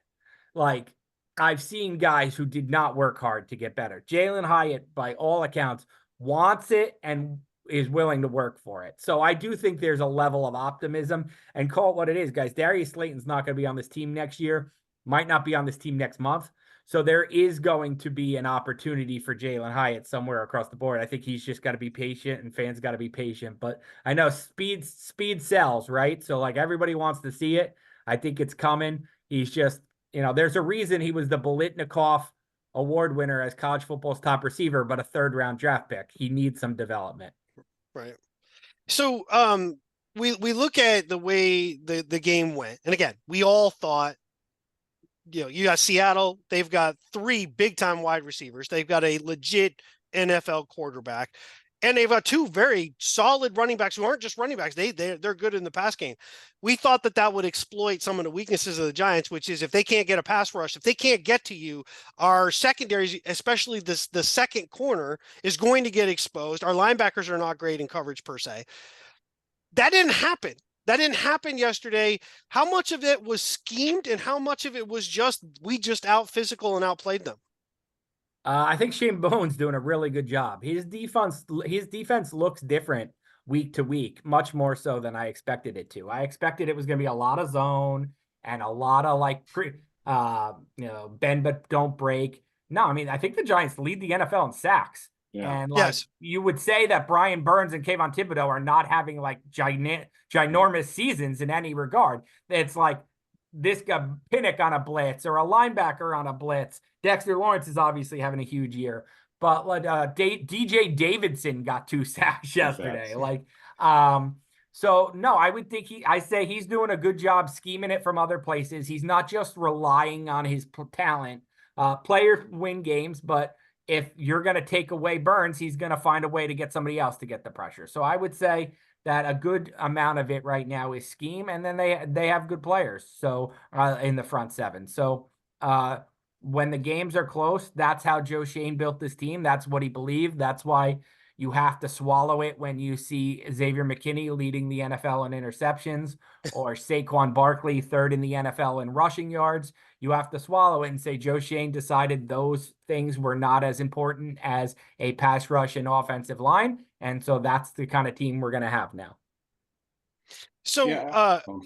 Speaker 3: Like, I've seen guys who did not work hard to get better. Jalen Hyatt, by all accounts, wants it and is willing to work for it. So I do think there's a level of optimism, and call it what it is, guys. Darius Slayton's not going to be on this team next year, might not be on this team next month. So there is going to be an opportunity for Jalen Hyatt somewhere across the board. I think he's just got to be patient, and fans got to be patient. But I know speed sells, right? So like everybody wants to see it. I think it's coming. He's just, there's a reason he was the Bolitnikov award winner as college football's top receiver, but a 3rd-round draft pick. He needs some development.
Speaker 1: Right. So we look at the way the game went, and again, we all thought, you got Seattle, they've got 3 big time wide receivers, they've got a legit NFL quarterback, and they've got 2 very solid running backs who aren't just running backs. They're good in the pass game. We thought that would exploit some of the weaknesses of the Giants, which is if they can't get a pass rush, if they can't get to you, our secondaries, especially the second corner, is going to get exposed. Our linebackers are not great in coverage per se. That didn't happen. That didn't happen yesterday. How much of it was schemed and how much of it was we just out physical and outplayed them?
Speaker 3: I think Shane Bone's doing a really good job. His defense looks different week to week, much more so than I expected it to. I expected it was going to be a lot of zone and a lot of bend but don't break. No, I mean, I think the Giants lead the NFL in sacks.
Speaker 2: Yeah.
Speaker 3: And
Speaker 1: Yes.
Speaker 3: you would say that Brian Burns and Kayvon Thibodeau are not having like ginormous seasons in any regard. It's like this guy Pinnock on a blitz or a linebacker on a blitz. Dexter Lawrence is obviously having a huge year, but DJ Davidson got 2 sacks yesterday. So no, I would think I say he's doing a good job scheming it from other places. He's not just relying on his talent. Players win games, but if you're going to take away Burns, he's going to find a way to get somebody else to get the pressure. So I would say that a good amount of it right now is scheme, and then they have good players. So in the front 7. So when the games are close, that's how Joe Shane built this team. That's what he believed. That's why you have to swallow it when you see Xavier McKinney leading the NFL in interceptions or Saquon Barkley 3rd in the NFL in rushing yards. You have to swallow it and say Joe Shane decided those things were not as important as a pass rush and offensive line. And so that's the kind of team we're going to have now.
Speaker 1: So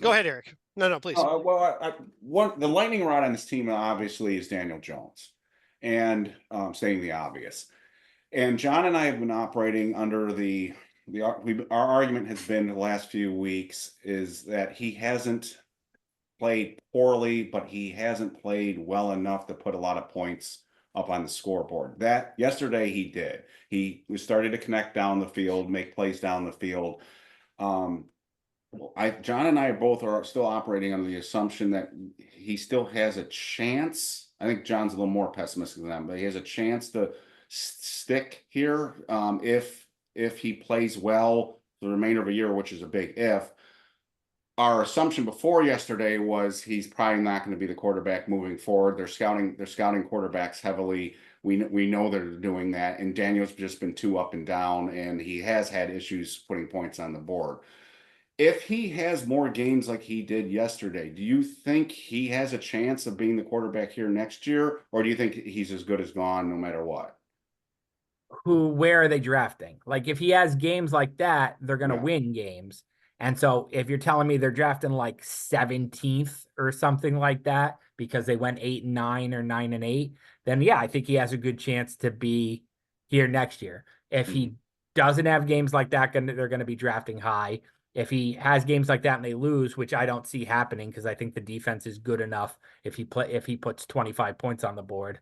Speaker 1: go ahead, Eric. No, please.
Speaker 2: The lightning rod on this team obviously is Daniel Jones, and saying the obvious. And John and I have been operating under our argument has been the last few weeks is that he hasn't played poorly, but he hasn't played well enough to put a lot of points up on the scoreboard. That yesterday he did. He started to connect down the field, make plays down the field. John and I both are still operating under the assumption that he still has a chance. I think John's a little more pessimistic than that, but he has a chance to stick here if he plays well the remainder of a year, which is a big if. Our assumption before yesterday was he's probably not going to be the quarterback moving forward. They're scouting quarterbacks heavily. We know they're doing that, and Daniel's just been too up and down, and he has had issues putting points on the board. If he has more games like he did yesterday, do you think he has a chance of being the quarterback here next year, or do you think he's as good as gone no matter what?
Speaker 3: Where are they drafting? Like if he has games like that, they're going to win games. And so if you're telling me they're drafting like 17th or something like that, because they went 8-9 or 9-8, then yeah, I think he has a good chance to be here next year. If he doesn't have games like that, they're going to be drafting high. If he has games like that and they lose, which I don't see happening because I think the defense is good enough if he puts 25 points on the board.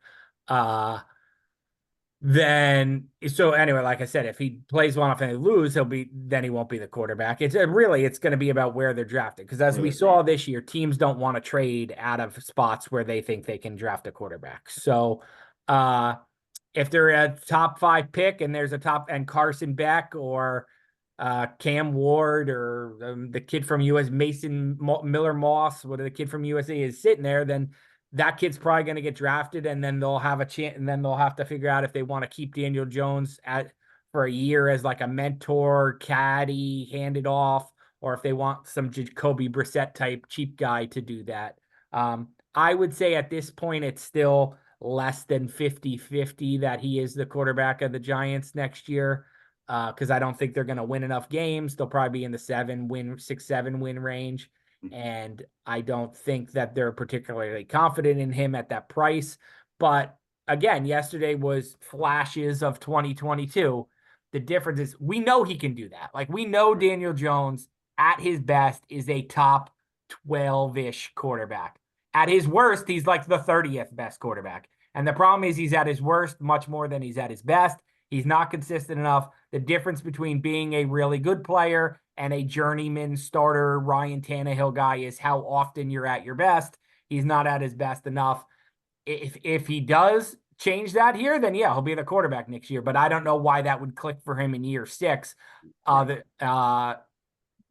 Speaker 3: Then so anyway, like I said, if he plays well enough and they lose, then he won't be the quarterback. It's going to be about where they're drafted. Because as we saw this year, teams don't want to trade out of spots where they think they can draft a quarterback. So if they're a top 5 pick and there's and Carson Beck or Cam Ward or the kid from US, Mason Miller Moss, the kid from USA is sitting there, then that kid's probably going to get drafted, and then they'll have a chance, and then they'll have to figure out if they want to keep Daniel Jones for a year as like a mentor, caddy, hand it off, or if they want some Jacoby Brissett type cheap guy to do that. I would say at this point, it's still less than 50-50 that he is the quarterback of the Giants next year. Because I don't think they're going to win enough games. They'll probably be in the 6-7 win range. And I don't think that they're particularly confident in him at that price. But again, yesterday was flashes of 2022. The difference is we know he can do that. Like, we know Daniel Jones at his best is a top 12-ish quarterback. At his worst, he's like the 30th best quarterback. And the problem is he's at his worst much more than he's at his best. He's not consistent enough. The difference between being a really good player and a journeyman starter Ryan Tannehill guy is how often you're at your best. He's not at his best enough. If he does change that here, then yeah, he'll be the quarterback next year. But I don't know why that would click for him in year 6.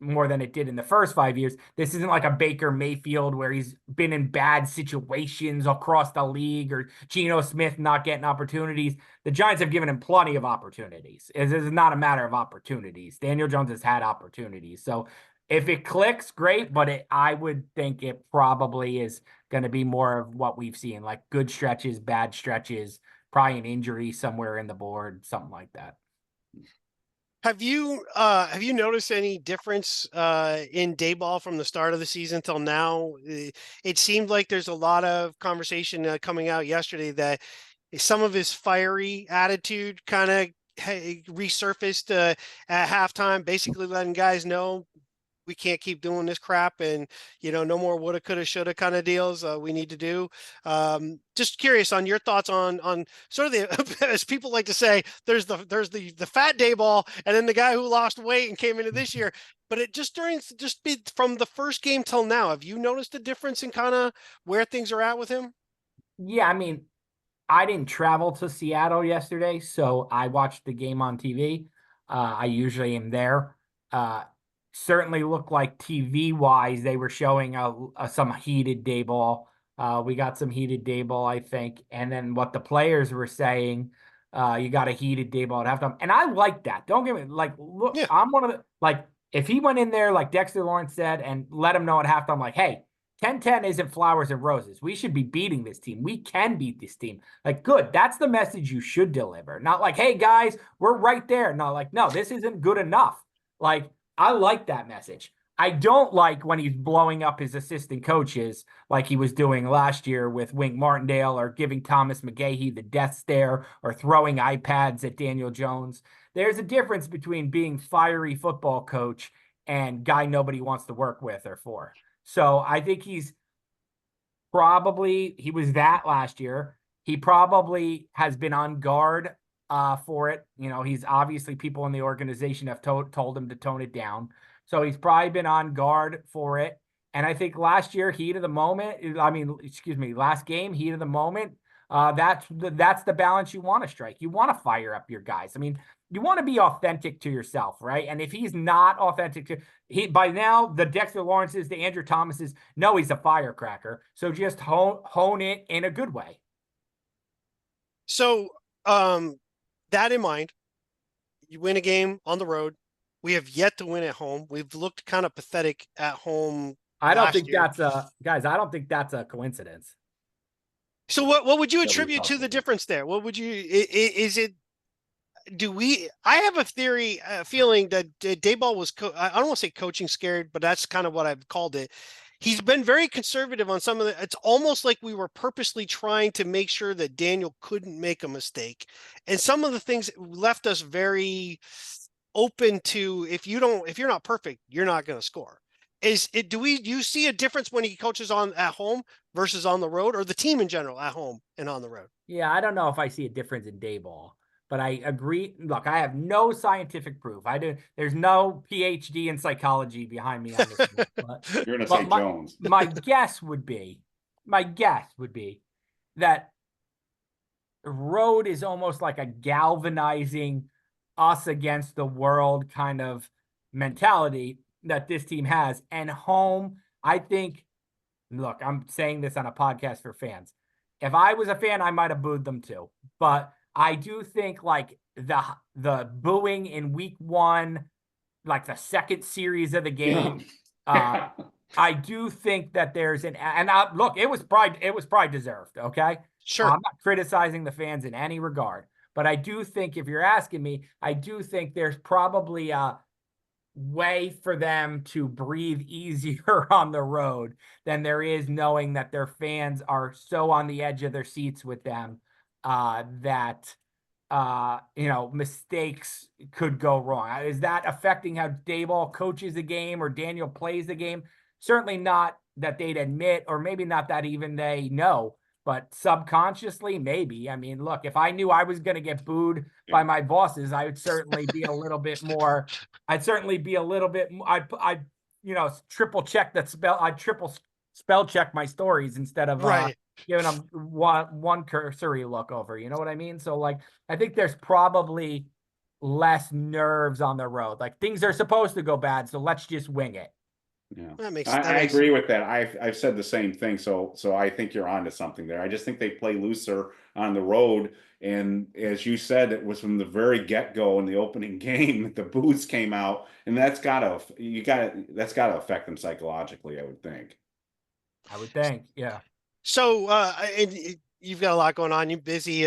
Speaker 3: More than it did in the first 5 years. This isn't like a Baker Mayfield where he's been in bad situations across the league, or Geno Smith not getting opportunities. The Giants have given him plenty of opportunities. It's not a matter of opportunities. Daniel Jones has had opportunities. So if it clicks, great, but I would think it probably is going to be more of what we've seen, like good stretches, bad stretches, probably an injury somewhere in the board, something like that.
Speaker 1: Have you noticed any difference in Daboll from the start of the season till now? It seemed like there's a lot of conversation coming out yesterday that some of his fiery attitude kind of resurfaced at halftime, basically letting guys know we can't keep doing this crap, and no more woulda, coulda, shoulda kind of deals we need to do. Just curious on your thoughts on sort of the, as people like to say, there's the fat Daboll, and then the guy who lost weight and came into this year. But it just from the first game till now, have you noticed a difference in kind of where things are at with him?
Speaker 3: Yeah, I mean, I didn't travel to Seattle yesterday, so I watched the game on TV. I usually am there. Certainly looked like TV-wise, they were showing some heated Daboll. We got some heated Daboll, I think. And then what the players were saying, you got a heated Daboll at halftime. And I like that. Don't get me, look, yeah. I'm one of the, if he went in there, like Dexter Lawrence said, and let him know at halftime, like, hey, 10-10 isn't flowers and roses. We should be beating this team. We can beat this team. Good. That's the message you should deliver. Not like, hey, guys, we're right there. No, this isn't good enough. I like that message. I don't like when he's blowing up his assistant coaches like he was doing last year with Wink Martindale, or giving Thomas McGahee the death stare, or throwing iPads at Daniel Jones. There's a difference between being fiery football coach and guy nobody wants to work with or for. So I think he was that last year. He probably has been on guard for it. He's obviously, people in the organization have told him to tone it down. So he's probably been on guard for it. And I think last year, last game, heat of the moment, that's the balance you want to strike. You want to fire up your guys. You want to be authentic to yourself, right? And if he's not authentic by now, the Dexter Lawrences, the Andrew Thomases, know he's a firecracker. So just hone it in a good way.
Speaker 1: So, that in mind, you win a game on the road. We have yet to win at home. We've looked kind of pathetic at home.
Speaker 3: I don't think that's a coincidence.
Speaker 1: So what would you attribute to the difference there? What would you, I have a feeling that Daboll was, I don't want to say coaching scared, but that's kind of what I've called it. He's been very conservative on some of it's almost like we were purposely trying to make sure that Daniel couldn't make a mistake. And some of the things left us very open to, if you're not perfect, you're not going to score. Do you see a difference when he coaches at home versus on the road, or the team in general at home and on the road?
Speaker 3: Yeah, I don't know if I see a difference in Daboll, but I agree. Look, I have no sitific proof. There's no PhD in psychology behind me on this.
Speaker 2: You're going to say Jones.
Speaker 3: my guess would be that road is almost like a galvanizing us against the world kind of mentality that this team has. And home, I think, look, I'm saying this on a podcast for fans. If I was a fan, I might have booed them too. But I do think the booing in week 1, like the second series of the game, I do think that there's look, it was probably deserved. Okay.
Speaker 1: Sure.
Speaker 3: I'm not criticizing the fans in any regard, but I do think if you're asking me, I do think there's probably a way for them to breathe easier on the road than there is knowing that their fans are so on the edge of their seats with them that mistakes could go wrong. Is that affecting how Daboll coaches the game or Daniel plays the game? Certainly not that they'd admit, or maybe not that even they know, but subconsciously, maybe. I mean, look, if I knew I was going to get booed by my bosses, I would certainly be a little bit more. I'd certainly be a little bit. I'd triple check that spell. I'd triple spell check my stories instead of
Speaker 1: Right.
Speaker 3: giving them one cursory look over. You know what I mean? So like, I think there's probably less nerves on the road. Like things are supposed to go bad, so let's just wing it.
Speaker 2: Yeah,
Speaker 1: That makes
Speaker 2: I agree with that. I've said the same thing. So I think you're onto something there. I just think they play looser on the road. And as you said, it was from the very get-go in the opening game that the boos came out, and that's gotta affect them psychologically, I would think.
Speaker 3: I would think, yeah.
Speaker 1: So, you've got a lot going on. You're busy,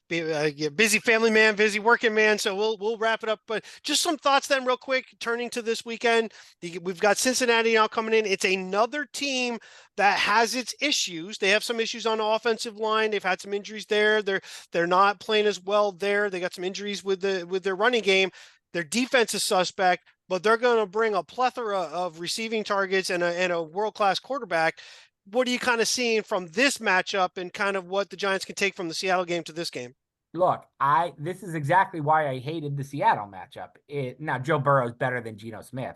Speaker 1: you're busy family man, busy working man. So we'll wrap it up. But just some thoughts then, real quick. Turning to this weekend, we've got Cincinnati now coming in. It's another team that has its issues. They have some issues on the offensive line. They've had some injuries there. They're not playing as well there. They got some injuries with their running game. Their defense is suspect, but they're going to bring a plethora of receiving targets and a world-class quarterback. What are you kind of seeing from this matchup and kind of what the Giants can take from the Seattle game to this game?
Speaker 3: Look, this is exactly why I hated the Seattle matchup. Now Joe Burrow is better than Geno Smith,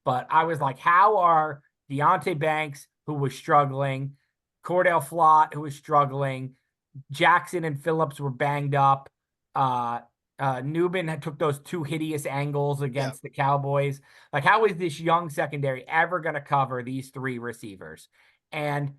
Speaker 3: but I was like, how are Deonte Banks, who was struggling, Cordell Flott, who was struggling, Jackson and Phillips were banged up, Newman took those two hideous angles against the Cowboys. Like, how is this young secondary ever going to cover these three receivers? And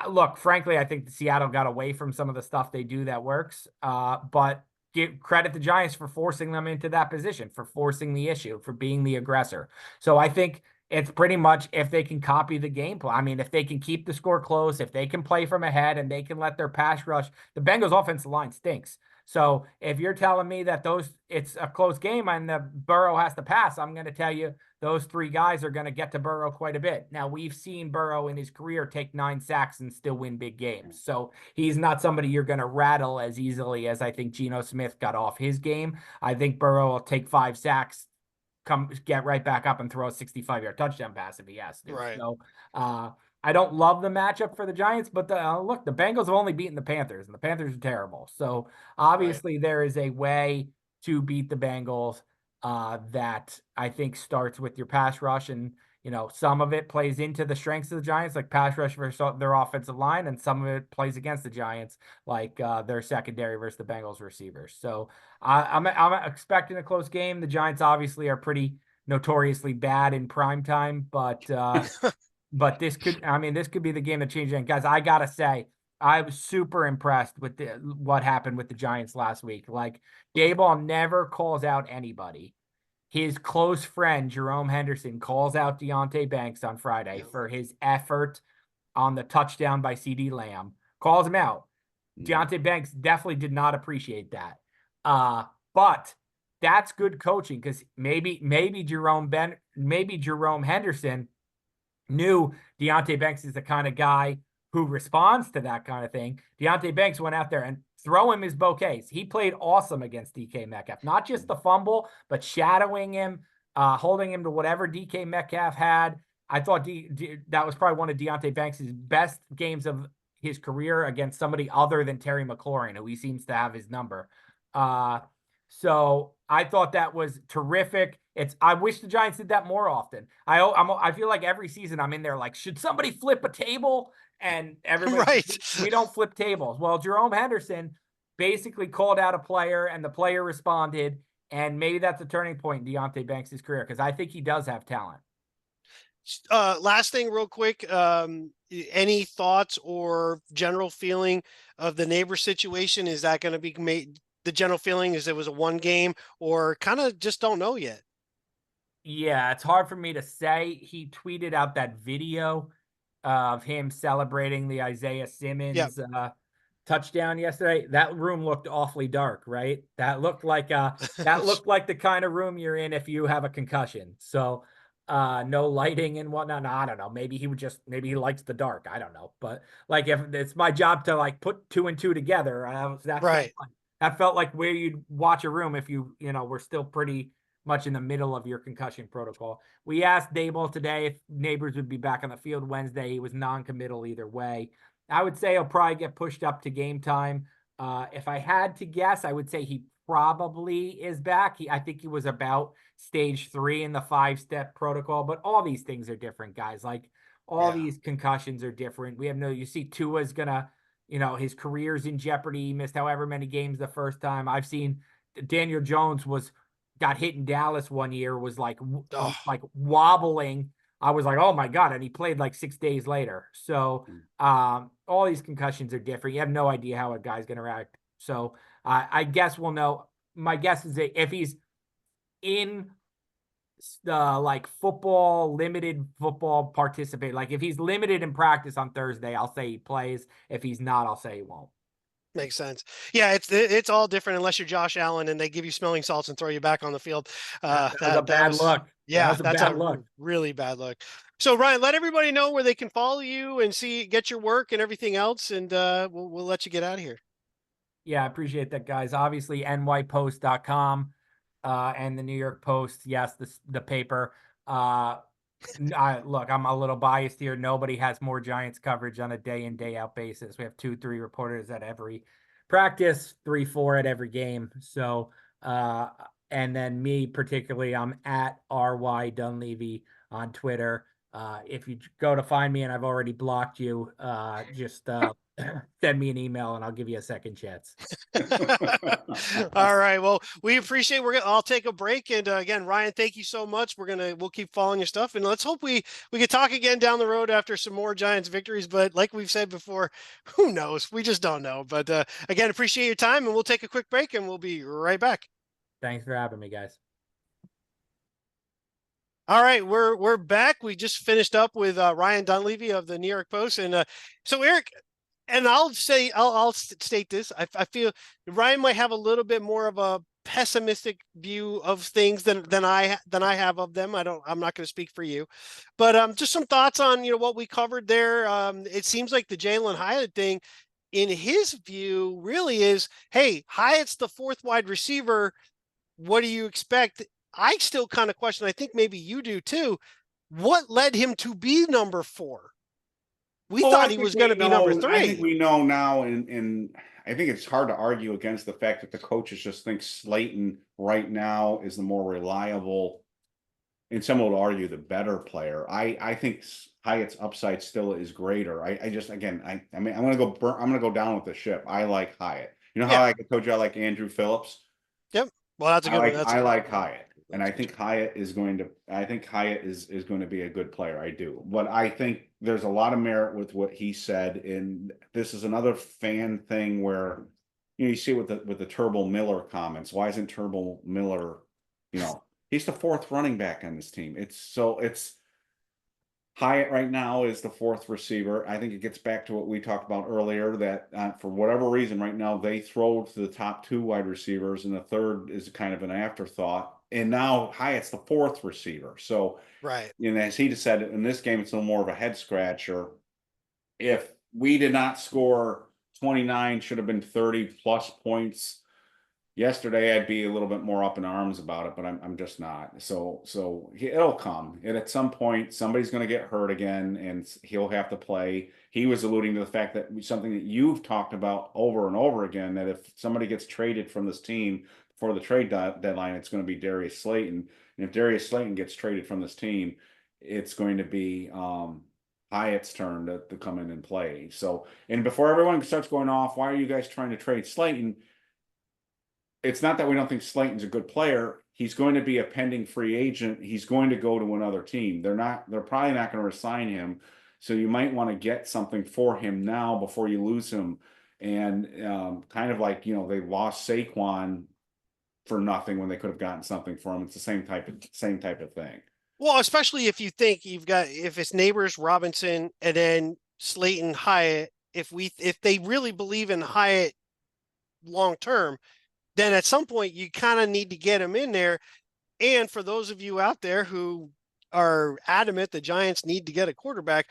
Speaker 3: look, frankly, I think the Seattle got away from some of the stuff they do that works. But give credit to Giants for forcing them into that position, for forcing the issue, for being the aggressor. So I think it's pretty much if they can copy the game plan. I mean, if they can keep the score close, if they can play from ahead and they can let their pass rush, the Bengals offensive line stinks. So if you're telling me that it's a close game and the Burrow has to pass, I'm going to tell you those three guys are going to get to Burrow quite a bit. Now, we've seen Burrow in his career take 9 sacks and still win big games. So he's not somebody you're going to rattle as easily as I think Geno Smith got off his game. I think Burrow will take 5 sacks, get right back up and throw a 65-yard touchdown pass if he has to.
Speaker 1: Right.
Speaker 3: So I don't love the matchup for the Giants, but look, the Bengals have only beaten the Panthers, and the Panthers are terrible. So obviously there is a way to beat the Bengals that I think starts with your pass rush, and some of it plays into the strengths of the Giants, like pass rush versus their offensive line, and some of it plays against the Giants, like their secondary versus the Bengals receivers. So I'm expecting a close game. The Giants obviously are pretty notoriously bad in prime time, but but this could be the game that changes. And guys, I gotta say, I was super impressed with what happened with the Giants last week. Like, Daboll never calls out anybody. His close friend, Jerome Henderson, calls out Deonte Banks on Friday for his effort on the touchdown by CeeDee Lamb. Calls him out. Deonte Banks definitely did not appreciate that. But that's good coaching, because maybe Jerome Henderson knew Deonte Banks is the kind of guy who responds to that kind of thing. Deonte Banks went out there and throw him his bouquets. He played awesome against DK Metcalf. Not just the fumble, but shadowing him, holding him to whatever DK Metcalf had. I thought that was probably one of Deonte Banks' best games of his career against somebody other than Terry McLaurin, who he seems to have his number. So I thought that was terrific. I wish the Giants did that more often. I feel like every season I'm in there like, should somebody flip a table? And everybody, we don't flip tables. Well, Jerome Henderson basically called out a player, and the player responded, and maybe that's a turning point in Deonte Banks' career, because I think he does have talent.
Speaker 1: Last thing real quick, any thoughts or general feeling of the neighbor situation? Is that going to be made? The general feeling is it was a one game, or kind of just don't know yet?
Speaker 3: Yeah, it's hard for me to say. He tweeted out that video of him celebrating the Isaiah
Speaker 1: Yep.
Speaker 3: Simmons touchdown yesterday. That room looked awfully dark, right? That looked like the kind of room you're in if you have a concussion. So no lighting and whatnot. No, I don't know. Maybe he likes the dark. I don't know. But like if it's my job to like put two and two together,
Speaker 1: Right.
Speaker 3: that felt like where you'd watch a room if you were still pretty much in the middle of your concussion protocol. We asked Daboll today if Neighbors would be back on the field Wednesday. He was non-committal either way. I would say he'll probably get pushed up to game time. If I had to guess, I would say he probably is back. I think he was about stage 3 in the 5-step protocol, but all these things are different, guys. Like all these concussions are different. You see Tua's gonna, his career's in jeopardy. He missed however many games the first time. I've seen Daniel Jones got hit in Dallas one year, was like wobbling. I was like, oh my God. And he played like 6 days later. So all these concussions are different. You have no idea how a guy's going to react. So I guess we'll know. My guess is that if he's in like limited football participate, like if he's limited in practice on Thursday, I'll say he plays. If he's not, I'll say he won't.
Speaker 1: Makes sense. Yeah, it's all different unless you're Josh Allen and they give you smelling salts and throw you back on the field.
Speaker 3: That was a bad look.
Speaker 1: Yeah,
Speaker 3: that was a
Speaker 1: that's
Speaker 3: bad
Speaker 1: a
Speaker 3: look.
Speaker 1: really bad look. So Ryan, let everybody know where they can follow you and get your work and everything else, and we'll let you get out of here.
Speaker 3: Yeah, I appreciate that, guys. Obviously, nypost.com and the New York Post. Yes, the paper. Look, I'm a little biased here. Nobody has more Giants coverage on a day in, day out basis. We have 2-3 reporters at every practice, 3-4 at every game. So, and then me particularly, I'm at RY Dunleavy on Twitter. If you go to find me and I've already blocked you, just send me an email and I'll give you a second chance.
Speaker 1: All right. Well, we appreciate. I'll take a break, and again, Ryan, thank you so much. We'll keep following your stuff, and let's hope we can talk again down the road after some more Giants victories. But like we've said before, who knows? We just don't know. But again, appreciate your time, and we'll take a quick break, and we'll be right back.
Speaker 3: Thanks for having me, guys.
Speaker 1: All right, we're back. We just finished up with Ryan Dunleavy of the New York Post, and so Eric, and I'll state this: I feel Ryan might have a little bit more of a pessimistic view of things than I have of them. I'm not going to speak for you, but just some thoughts on what we covered there. It seems like the Jalen Hyatt thing, in his view, really is, hey, Hyatt's the 4th wide receiver. What do you expect? I still kind of question, I think maybe you do too, what led him to be number 4? We thought he was going to be number 3.
Speaker 2: I think we know now, and I think it's hard to argue against the fact that the coaches just think Slayton right now is the more reliable, and some would argue the better player. I think Hyatt's upside still is greater. I just, again, I mean, I'm gonna go down with the ship. I like Hyatt. You know how I told you I like Andrew Phillips?
Speaker 1: Yep. Well, that's a good one.
Speaker 2: I like Hyatt. And I think Hyatt is going to be a good player. I do. But I think there's a lot of merit with what he said. And this is another fan thing where, you see with the Turbo Miller comments. Why isn't Turbo Miller, he's the 4th running back on this team. It's Hyatt right now is the 4th receiver. I think it gets back to what we talked about earlier, that for whatever reason right now they throw to the top 2 wide receivers and the 3rd is kind of an afterthought. And now Hyatt's the 4th receiver. So,
Speaker 1: right.
Speaker 2: As he just said, in this game, it's a little more of a head scratcher. If we did not score 29, should have been 30 plus points yesterday, I'd be a little bit more up in arms about it, but I'm just not. So it'll come. And at some point, somebody's going to get hurt again, and he'll have to play. He was alluding to the fact that something that you've talked about over and over again, that if somebody gets traded from this team for the trade deadline, it's going to be Darius Slayton. And if Darius Slayton gets traded from this team, it's going to be Hyatt's turn to come in and play. So, and before everyone starts going off, why are you guys trying to trade Slayton? It's not that we don't think Slayton's a good player. He's going to be a pending free agent. He's going to go to another team. They're probably not going to resign him. So you might want to get something for him now before you lose him. And kind of like, they lost Saquon for nothing when they could have gotten something for him. It's the same type of thing.
Speaker 1: Well, especially if you think if it's Neighbors, Robinson, and then Slayton, Hyatt, if they really believe in Hyatt long term, then at some point you kind of need to get him in there. And for those of you out there who are adamant the Giants need to get a quarterback,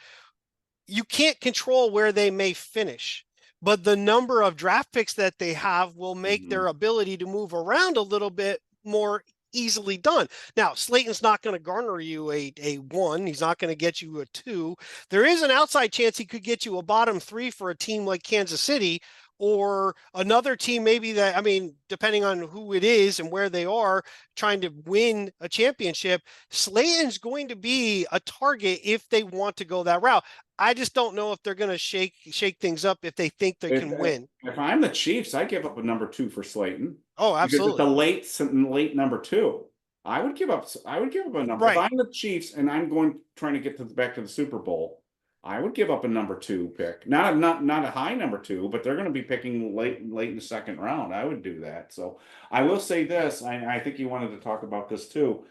Speaker 1: you can't control where they may finish, but the number of draft picks that they have will make their ability to move around a little bit more easily done. Now, Slayton's not going to garner you a 1. He's not going to get you a 2. There is an outside chance he could get you a bottom 3 for a team like Kansas City or another team maybe that, I mean, depending on who it is and where they are trying to win a championship, Slayton's going to be a target if they want to go that route. I just don't know if they're going to shake things up if they think they can win.
Speaker 2: If I'm the Chiefs, I give up a number 2 for Slayton.
Speaker 1: Oh, absolutely.
Speaker 2: Because it's a late number 2. I would give up a number.
Speaker 1: Right.
Speaker 2: If I'm the Chiefs and I'm trying to get back to the Super Bowl, I would give up a number 2 pick. Not a high number 2, but they're going to be picking late in the second round. I would do that. So I will say this. I think you wanted to talk about this too.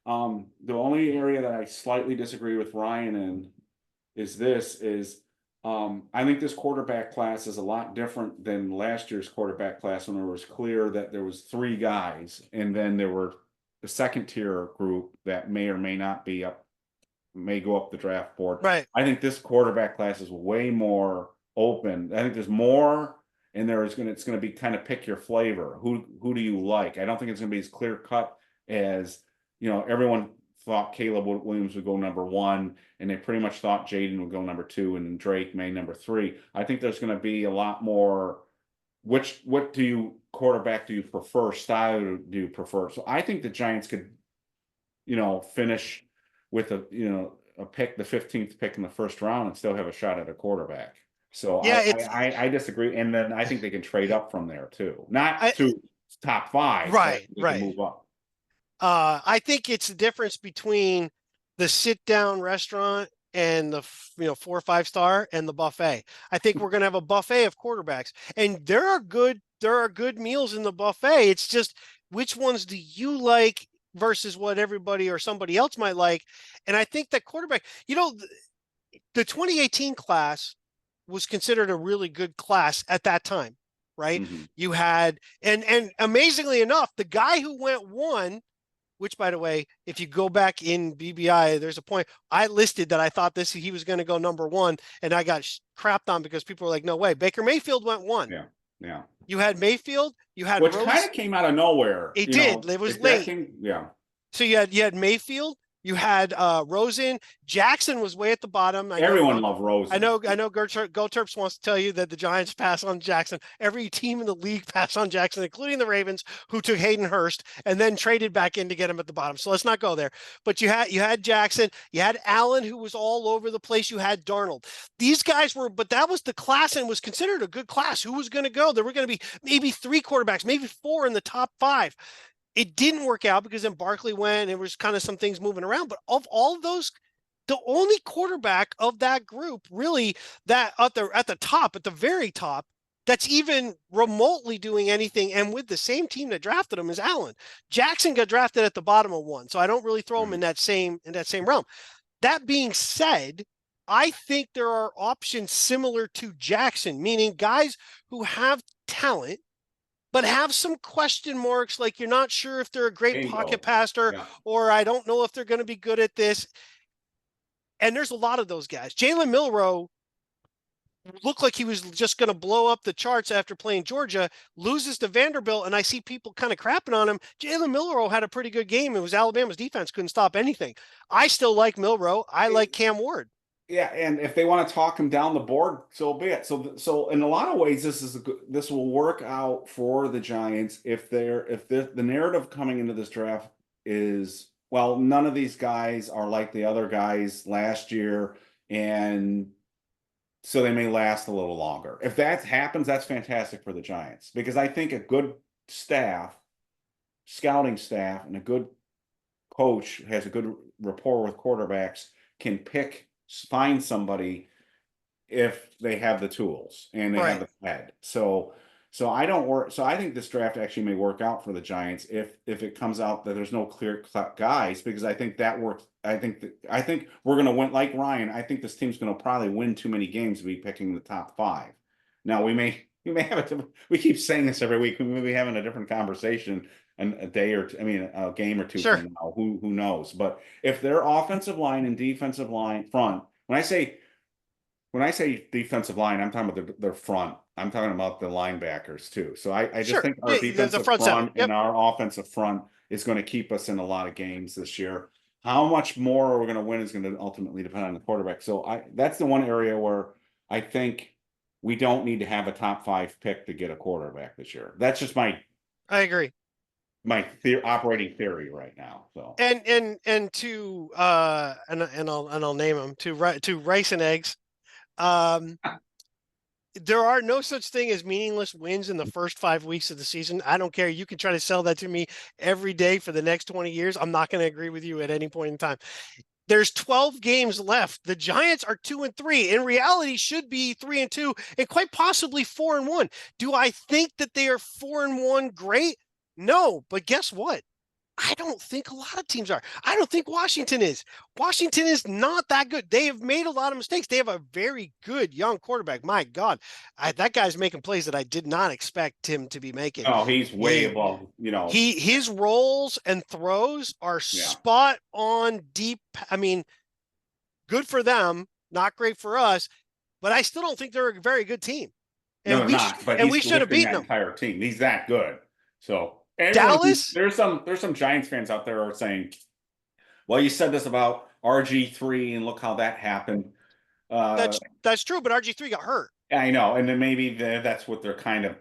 Speaker 2: The only area that I slightly disagree with Ryan in is I think this quarterback class is a lot different than last year's quarterback class when it was clear that there was 3 guys and then there were the second tier group that may or may not be may go up the draft board.
Speaker 1: Right.
Speaker 2: I think this quarterback class is way more open. I think there's more, and it's going to be kind of pick your flavor. Who do you like? I don't think it's going to be as clear cut as, everyone thought Caleb Williams would go number 1, and they pretty much thought Jaden would go number 2, and Drake may number 3. I think there's going to be a lot more. What quarterback do you prefer? Style do you prefer? So I think the Giants could, finish with a pick, the 15th pick in the first round, and still have a shot at a quarterback. So yeah, I disagree, and then I think they can trade up from there too, not to top 5,
Speaker 1: right?
Speaker 2: But they can move up.
Speaker 1: I think it's the difference between the sit-down restaurant and the 4 or 5 star and the buffet. I think we're going to have a buffet of quarterbacks, and there are good meals in the buffet. It's just which ones do you like versus what everybody or somebody else might like. And I think that quarterback, the 2018 class was considered a really good class at that time, right?
Speaker 2: Mm-hmm.
Speaker 1: You had, and amazingly enough, the guy who went 1, which, by the way, if you go back in BBI, there's a point I listed that I thought he was going to go number 1, and I got crapped on because people were like, no way. Baker Mayfield went 1.
Speaker 2: Yeah.
Speaker 1: You had Mayfield, you had
Speaker 2: which kind of came out of nowhere.
Speaker 1: It did. It was late. So you had Mayfield, you had Rosen. Jackson was way at the bottom.
Speaker 2: Everyone loved Rosen.
Speaker 1: I know Go Terps wants to tell you that the Giants pass on Jackson. Every team in the league passed on Jackson, including the Ravens, who took Hayden Hurst and then traded back in to get him at the bottom. So let's not go there. But you had Jackson, you had Allen, who was all over the place. You had Darnold. These guys but that was the class and was considered a good class. Who was going to go? There were going to be maybe 3 quarterbacks, maybe 4 in the top 5. It didn't work out because then Barkley went. It was kind of some things moving around. But of all of those, the only quarterback of that group really that at the top, at the very top, that's even remotely doing anything and with the same team that drafted him is Allen. Jackson got drafted at the bottom of 1. So I don't really throw him in that same realm. That being said, I think there are options similar to Jackson, meaning guys who have talent, but have some question marks, like you're not sure if they're a great pocket passer, or I don't know if they're going to be good at this. And there's a lot of those guys. Jalen Milroe looked like he was just going to blow up the charts after playing Georgia, loses to Vanderbilt, and I see people kind of crapping on him. Jalen Milroe had a pretty good game. It was Alabama's defense couldn't stop anything. I still like Milroe. I like Cam Ward.
Speaker 2: Yeah, and if they want to talk him down the board, so be it. So in a lot of ways, this will work out for the Giants if the narrative coming into this draft is, well, none of these guys are like the other guys last year, and so they may last a little longer. If that happens, that's fantastic for the Giants, because I think a good scouting staff, and a good coach has a good rapport with quarterbacks can find somebody if they have the tools and they have the head. So So I don't work. So I think this draft actually may work out for the Giants if it comes out that there's no clear-cut guys, because I think that works. I think we're going to win. Like Ryan, I think this team's going to probably win too many games to be picking the top 5. Now we may have a we keep saying this every week. We may be having a different conversation in a day or two, I mean a game or two
Speaker 1: Sure.
Speaker 2: from now. Who knows? But if their offensive line and defensive line front, when I say defensive line, I'm talking about their front. I'm talking about the linebackers too. So I just
Speaker 1: Sure.
Speaker 2: think our
Speaker 1: Yeah,
Speaker 2: defensive
Speaker 1: front seven.
Speaker 2: front
Speaker 1: Yep.
Speaker 2: and our offensive front is going to keep us in a lot of games this year. How much more we're going to win is going to ultimately depend on the quarterback. So that's the one area where I think we don't need to have a top 5 pick to get a quarterback this year. That's just
Speaker 1: I agree.
Speaker 2: my operating theory right now. So
Speaker 1: And to and I'll name them to rice and eggs. There are no such thing as meaningless wins in the first 5 weeks of the season. I don't care. You can try to sell that to me every day for the next 20 years. I'm not going to agree with you at any point in time. There's 12 games left. The Giants are 2-3. In reality, should be 3-2 and quite possibly 4-1. Do I think that they are 4-1 great? No, but guess what? I don't think a lot of teams are. I don't think Washington is. Washington is not that good. They have made a lot of mistakes. They have a very good young quarterback. My God, that guy's making plays that I did not expect him to be making.
Speaker 2: oh, he's way above,
Speaker 1: His rolls and throws are spot on deep. I mean, good for them, not great for us, but I still don't think they're a very good team.
Speaker 2: And no, not. But
Speaker 1: we should have beaten them.
Speaker 2: Entire team. He's that good. So
Speaker 1: Dallas.
Speaker 2: There's some Giants fans out there are saying, "Well, you said this about RG3, and look how that happened."
Speaker 1: That's true, but RG3 got hurt.
Speaker 2: I know, and then maybe that's what they're kind of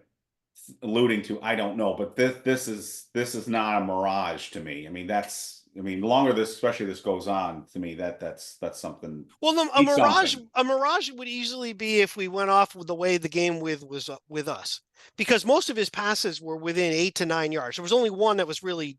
Speaker 2: alluding to. I don't know, but this is not a mirage to me. I mean, the longer especially this goes on, to me that's something.
Speaker 1: Well, a mirage would easily be if we went off with the way the game was with us, because most of his passes were within 8 to 9 yards. There was only one that was really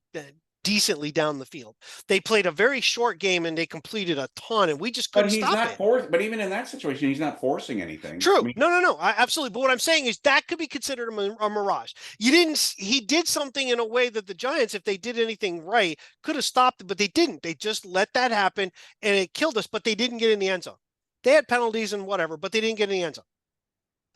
Speaker 1: decently down the field. They played a very short game and they completed a ton, and we just couldn't stop it.
Speaker 2: But even in that situation, he's not forcing anything.
Speaker 1: True. I mean, no. Absolutely. But what I'm saying is that could be considered a mirage. He did something in a way that the Giants, if they did anything right, could have stopped it, but they didn't. They just let that happen and it killed us, but they didn't get in the end zone. They had penalties and whatever, but they didn't get in the end zone.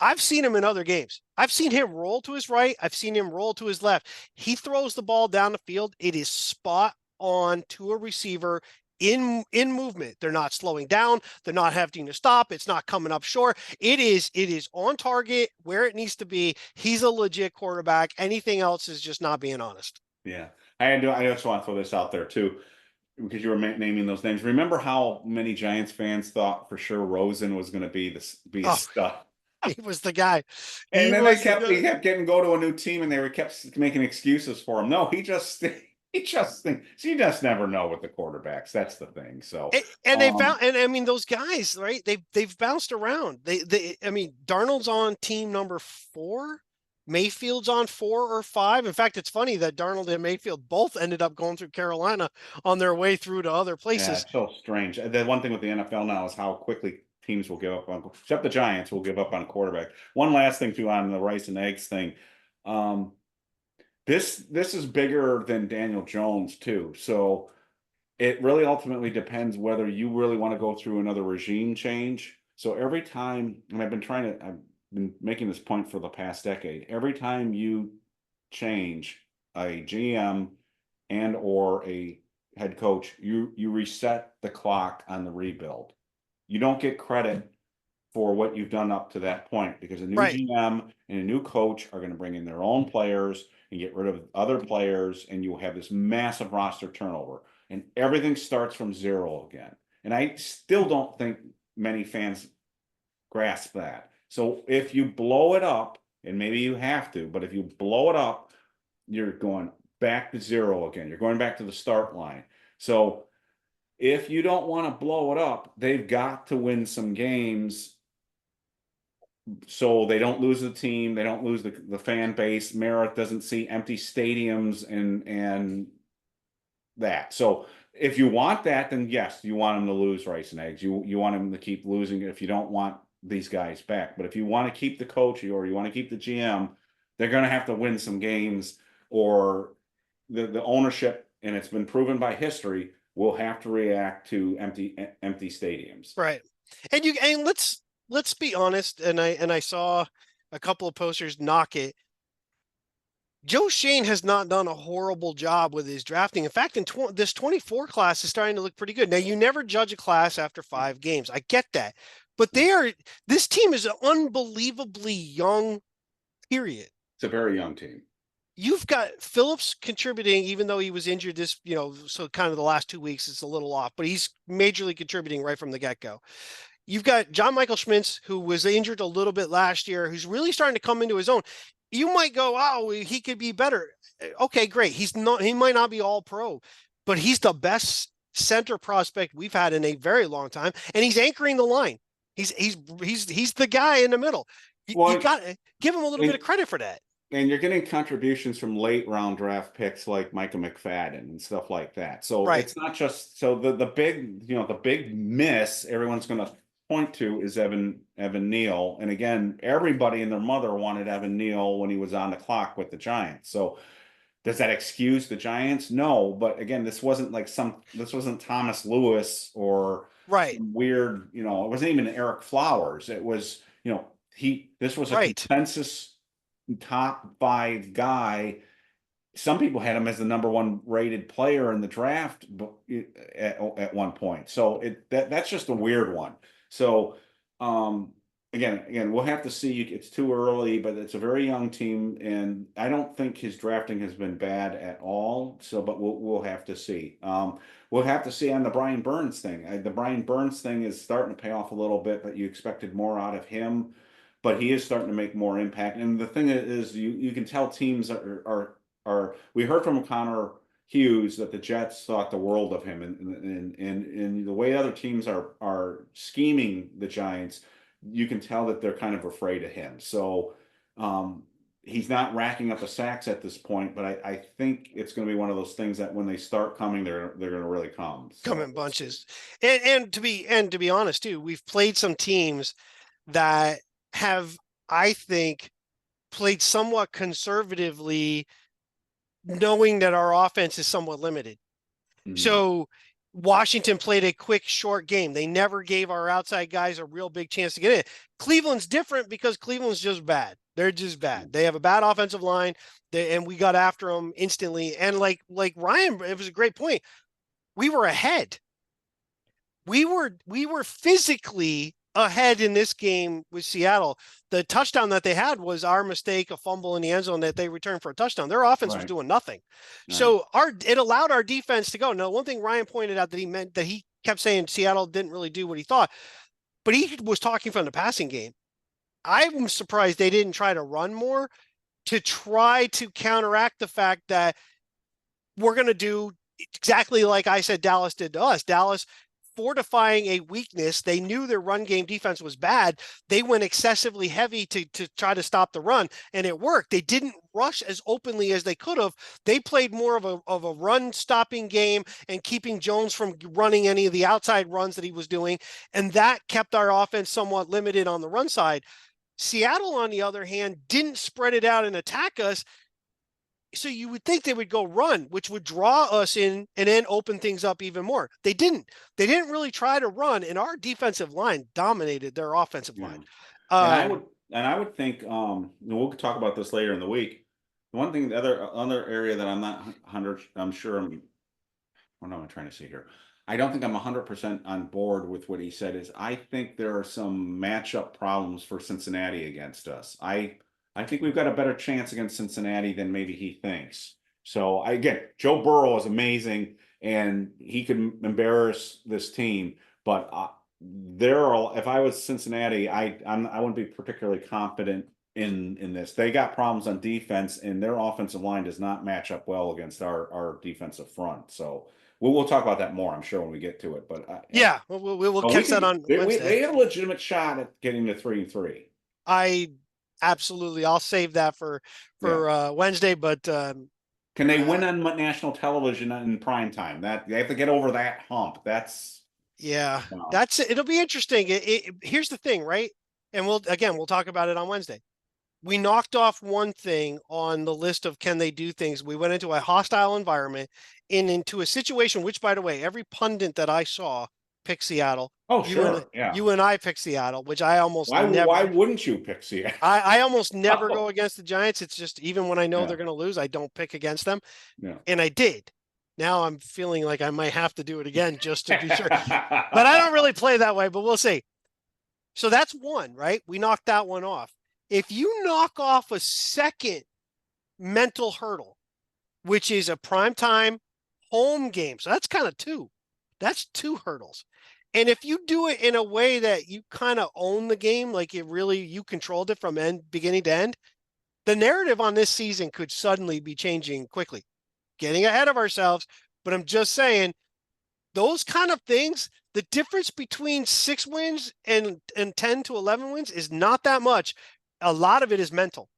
Speaker 1: I've seen him in other games. I've seen him roll to his right. I've seen him roll to his left. He throws the ball down the field. It is spot on to a receiver in movement. They're not slowing down. They're not having to stop. It's not coming up short. It is on target where it needs to be. He's a legit quarterback. Anything else is just not being honest.
Speaker 2: Yeah. I just want to throw this out there too, because you were naming those names. Remember how many Giants fans thought for sure Rosen was going to be a stud?
Speaker 1: He was the guy.
Speaker 2: And then he kept getting go to a new team, and they kept making excuses for him. No, he just never know with the quarterbacks. That's the thing. So
Speaker 1: they found, and I mean those guys, right? They've bounced around. I mean, Darnold's on team number 4. Mayfield's on 4 or 5. In fact, it's funny that Darnold and Mayfield both ended up going through Carolina on their way through to other places.
Speaker 2: Yeah, it's so strange. The one thing with the NFL now is how quickly teams will give up on, except the Giants will give up on quarterback. One last thing too on the rice and eggs thing. This is bigger than Daniel Jones too. So it really ultimately depends whether you really want to go through another regime change. So every time, and I've been making this point for the past decade, every time you change a GM and or a head coach, you reset the clock on the rebuild. You don't get credit for what you've done up to that point, because a new GM and a new coach are going to bring in their own players and get rid of other players, and you'll have this massive roster turnover, and everything starts from zero again. And I still don't think many fans grasp that. So if you blow it up, and maybe you have to, but if you blow it up, you're going back to zero again. You're going back to the start line. So if you don't want to blow it up, they've got to win some games so they don't lose the team, they don't lose the fan base. Merritt doesn't see empty stadiums and that. So if you want that, then yes, you want them to lose rice and eggs. You want them to keep losing if you don't want these guys back. But if you want to keep the coach or you want to keep the GM, they're going to have to win some games, or the ownership, and it's been proven by history, will have to react to empty stadiums.
Speaker 1: Right. And let's be honest, and I saw a couple of posters knock it. Joe Shane has not done a horrible job with his drafting. In fact, this 24 class is starting to look pretty good. Now, you never judge a class after 5 games. I get that. But this team is an unbelievably young, period.
Speaker 2: It's a very young team.
Speaker 1: You've got Phillips contributing, even though he was injured so kind of the last 2 weeks, it's a little off, but he's majorly contributing right from the get-go. You've got John Michael Schmitz, who was injured a little bit last year, who's really starting to come into his own. You might go, oh, he could be better. Okay, great. He might not be all pro, but he's the best center prospect we've had in a very long time. And he's anchoring the line. He's the guy in the middle. You got to give him a little bit of credit for that.
Speaker 2: And you're getting contributions from late round draft picks like Micah McFadden and stuff like that. So It's not just the big miss everyone's going to point to is Evan Neal. And again, everybody and their mother wanted Evan Neal when he was on the clock with the Giants. So does that excuse the Giants? No, but again, this wasn't Thomas Lewis or weird, it wasn't even Eric Flowers. It was, this was a consensus top 5 guy. Some people had him as the number 1 rated player in the draft at one point. So that's just a weird one. So again, we'll have to see. It's too early, but it's a very young team, and I don't think his drafting has been bad at all. So, but we'll have to see. We'll have to see on the Brian Burns thing. The Brian Burns thing is starting to pay off a little bit, but you expected more out of him. But he is starting to make more impact. And the thing is, you can tell teams are. We heard from Connor Hughes that the Jets thought the world of him, and the way other teams are scheming the Giants, you can tell that they're kind of afraid of him. So he's not racking up the sacks at this point, but I think it's going to be one of those things that when they start coming, they're going to really come.
Speaker 1: Come in bunches. And to be honest too, we've played some teams that have, I think, played somewhat conservatively, knowing that our offense is somewhat limited. Mm-hmm. So Washington played a quick, short game. They never gave our outside guys a real big chance to get in. Cleveland's different because Cleveland's just bad. They're just bad. They have a bad offensive line, and we got after them instantly. And like Ryan, it was a great point. We were ahead. We were physically ahead in this game with Seattle. The touchdown that they had was our mistake, a fumble in the end zone that they returned for a touchdown. Their offense was doing nothing. Right. So it allowed our defense to go. Now, one thing Ryan pointed out that he kept saying Seattle didn't really do what he thought, but he was talking from the passing game. I'm surprised they didn't try to run more to try to counteract the fact that we're going to do exactly like I said Dallas did to us. Dallas fortifying a weakness. They knew their run game defense was bad. They went excessively heavy to try to stop the run, and it worked. They didn't rush as openly as they could have. They played more of a run stopping game and keeping Jones from running any of the outside runs that he was doing, and that kept our offense somewhat limited on the run side. Seattle, on the other hand, didn't spread it out and attack us. So you would think they would go run, which would draw us in and then open things up even more. They didn't. They didn't really try to run, and our defensive line dominated their offensive line.
Speaker 2: And I would think, we'll talk about this later in the week. The one thing, the other area that I'm not 100, what am I trying to say here? I don't think I'm 100% on board with what he said. Is I think there are some matchup problems for Cincinnati against us. I think we've got a better chance against Cincinnati than maybe he thinks. So again, Joe Burrow is amazing, and he can embarrass this team. But if I was Cincinnati, I wouldn't be particularly confident in this. They got problems on defense, and their offensive line does not match up well against our defensive front. So we'll talk about that more, I'm sure, when we get to it. But
Speaker 1: we'll catch that on Wednesday.
Speaker 2: They have a legitimate shot at getting to 3-3.
Speaker 1: Absolutely. I'll save that for Wednesday, but
Speaker 2: can they win on national television in prime time? That they have to get over that hump.
Speaker 1: It'll be interesting. Here's the thing, right? And we'll talk about it on Wednesday. we knocked off one thing on the list of can they do things. We went into a hostile environment and into a situation, which, by the way, every pundit that I saw picked Seattle.
Speaker 2: Oh,
Speaker 1: You and
Speaker 2: sure. Yeah.
Speaker 1: you and I picked Seattle, which I almost never.
Speaker 2: Why wouldn't you pick Seattle?
Speaker 1: I almost never
Speaker 2: Oh.
Speaker 1: go against the Giants. It's just even when I know
Speaker 2: Yeah.
Speaker 1: they're going to lose, I don't pick against them.
Speaker 2: Yeah.
Speaker 1: And I did. Now I'm feeling like I might have to do it again just to be sure. But I don't really play that way, but we'll see. So that's one, right? We knocked that one off. If you knock off a second mental hurdle, which is a primetime home game, so that's kind of two. That's two hurdles. And if you do it in a way that you kind of own the game, like you controlled it from beginning to end, the narrative on this season could suddenly be changing quickly. Getting ahead of ourselves, but I'm just saying those kind of things, the difference between 6 wins and 10 to 11 wins is not that much. A lot of it is mental.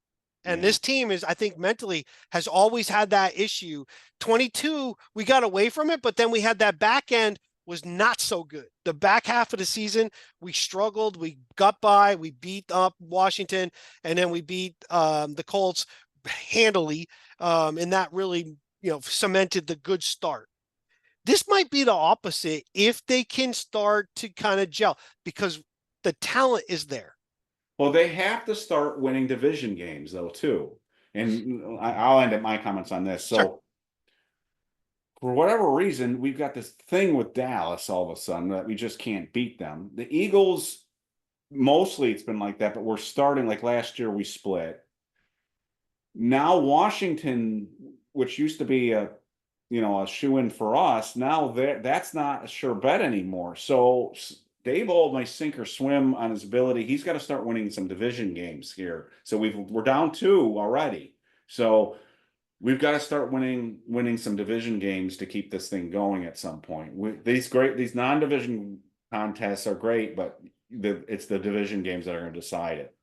Speaker 1: And this team is, I think, mentally has always had that issue. 22, we got away from it, but then we had that back end was not so good. The back half of the season, we struggled. We got by. We beat up Washington, and then we beat the Colts handily, and that really, cemented the good start. This might be the opposite if they can start to kind of gel because the talent is there.
Speaker 2: Well, they have to start winning division games, though, too. And I'll end up my comments on this. So,
Speaker 1: Sure.
Speaker 2: For whatever reason, we've got this thing with Dallas all of a sudden that we just can't beat them. The Eagles, mostly it's been like that, but we're starting like last year we split. Now Washington, which used to be a shoe-in for us, now that's not a sure bet anymore. So Daboll might sink or swim on his ability. He's got to start winning some division games here. So we're down 2 already. So we've got to start winning some division games to keep this thing going at some point. These non-division contests are great, but it's the division games that are going to decide it.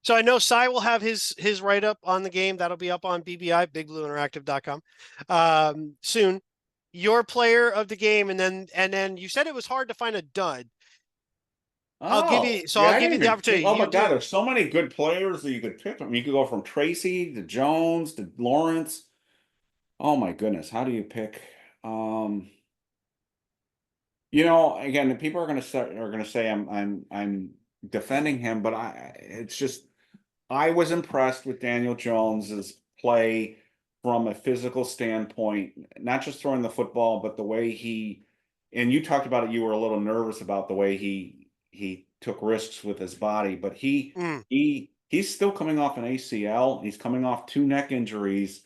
Speaker 1: So I know Cy will have his write-up on the game. That'll be up on BBI, bigblueinteractive.com, soon. Your player of the game, and then you said it was hard to find a dud. I'll give you the opportunity.
Speaker 2: Oh my God, there's so many good players that you could pick from. You could go from Tracy to Jones to Lawrence. Oh my goodness, how do you pick? Again, people are going to say I'm defending him, but I was impressed with Daniel Jones's play from a physical standpoint, not just throwing the football, but the way and you talked about it, you were a little nervous about the way he took risks with his body, but he's still coming off an ACL. He's coming off 2 neck injuries,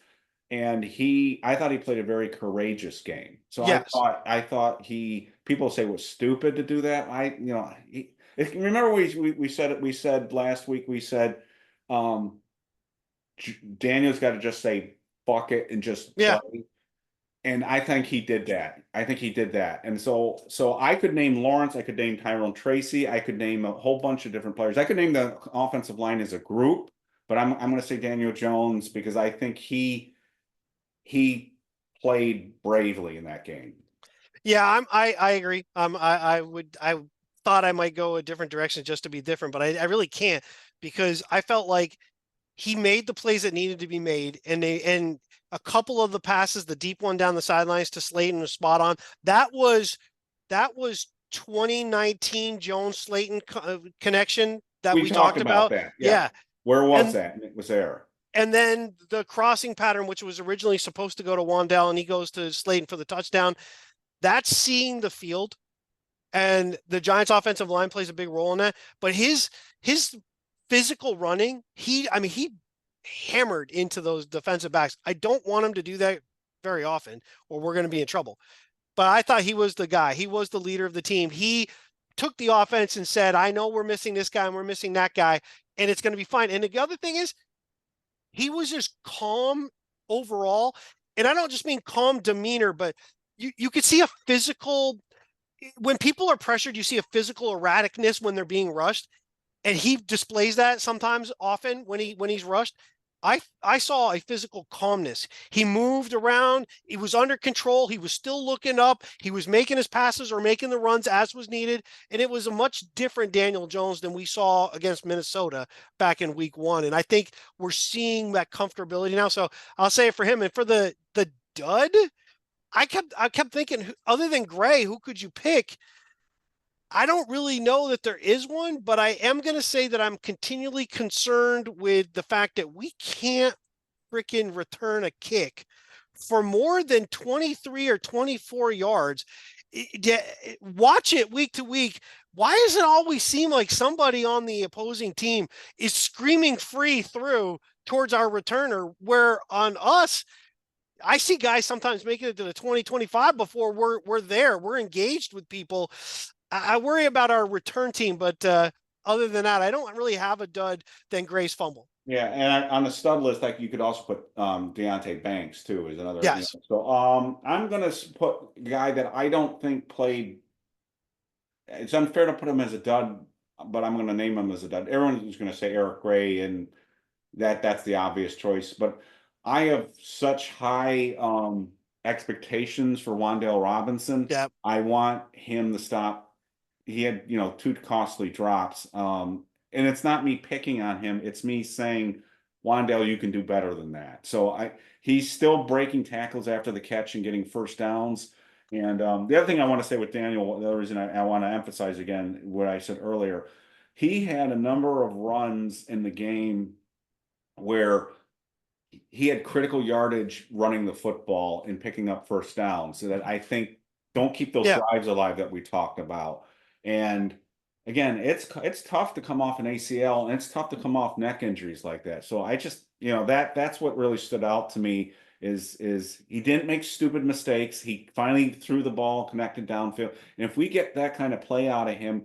Speaker 2: and I thought he played a very courageous game. So yes. I thought people say it was stupid to do that. Remember we said last week, we said Daniel's got to just say fuck it and just play. And I think he did that. And so I could name Lawrence, I could name Tyrone Tracy, I could name a whole bunch of different players. I could name the offensive line as a group, but I'm going to say Daniel Jones because I think he played bravely in that game.
Speaker 1: Yeah, I agree. I thought I might go a different direction just to be different, but I really can't because I felt like he made the plays that needed to be made, and a couple of the passes, the deep one down the sidelines to Slayton was spot on. That was 2019 Jones Slayton connection that we talked about.
Speaker 2: That.
Speaker 1: Yeah.
Speaker 2: Where was that? It was there.
Speaker 1: And then the crossing pattern, which was originally supposed to go to Wandell, and he goes to Slayton for the touchdown. That's seeing the field, and the Giants' offensive line plays a big role in that. But his physical running, he hammered into those defensive backs. I don't want him to do that very often, or we're going to be in trouble. But I thought he was the guy. He was the leader of the team. He took the offense and said, I know we're missing this guy and we're missing that guy, and it's going to be fine. And the other thing is, he was just calm overall. And I don't just mean calm demeanor, but you could see a physical, when people are pressured, you see a physical erraticness when they're being rushed. And he displays that sometimes often when he's rushed. I saw a physical calmness. He moved around. He was under control. He was still looking up. He was making his passes or making the runs as was needed. And it was a much different Daniel Jones than we saw against Minnesota back in week 1. And I think we're seeing that comfortability now. So I'll say it for him. And for the dud, I kept thinking, other than Gray, who could you pick? I don't really know that there is one, but I am going to say that I'm continually concerned with the fact that we can't freaking return a kick for more than 23 or 24 yards. Watch it week to week. Why does it always seem like somebody on the opposing team is screaming free through towards our returner, where on us, I see guys sometimes making it to the 20-25 before we're there. We're engaged with people. I worry about our return team, but other than that, I don't really have a dud than Gray's fumble.
Speaker 2: Yeah, and on the stud list, like you could also put Deontay Banks too is another.
Speaker 1: Yes.
Speaker 2: So I'm gonna put a guy that I don't think played. It's unfair to put him as a dud, but I'm gonna name him as a dud. Everyone's gonna say Eric Gray, and that's the obvious choice. But I have such high expectations for Wan'Dale Robinson.
Speaker 1: Yeah.
Speaker 2: I want him to stop. He had, 2 costly drops. And it's not me picking on him. It's me saying, Wan'Dale, you can do better than that. So he's still breaking tackles after the catch and getting first downs. And the other thing I want to say with Daniel, the other reason I want to emphasize again what I said earlier, he had a number of runs in the game where he had critical yardage running the football and picking up first down. So that I think don't keep those drives alive that we talked about. And again, it's tough to come off an ACL, and it's tough to come off neck injuries like that. So I just, that's what really stood out to me is he didn't make stupid mistakes. He finally threw the ball, connected downfield. And if we get that kind of play out of him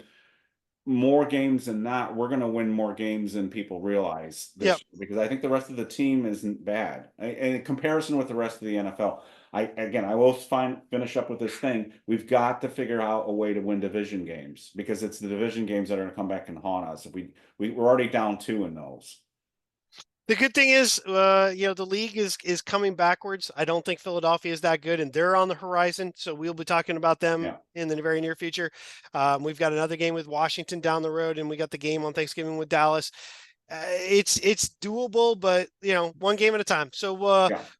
Speaker 2: more games than not, we're going to win more games than people realize this year, because I think the rest of the team isn't bad. In comparison with the rest of the NFL, I will finish up with this thing. We've got to figure out a way to win division games, because it's the division games that are going to come back and haunt us. We're already down 2 in those.
Speaker 1: The good thing is, the league is coming backwards. I don't think Philadelphia is that good, and they're on the horizon. So we'll be talking about them in the very near future. We've got another game with Washington down the road, and we got the game on Thanksgiving with Dallas. It's doable, but one game at a time. So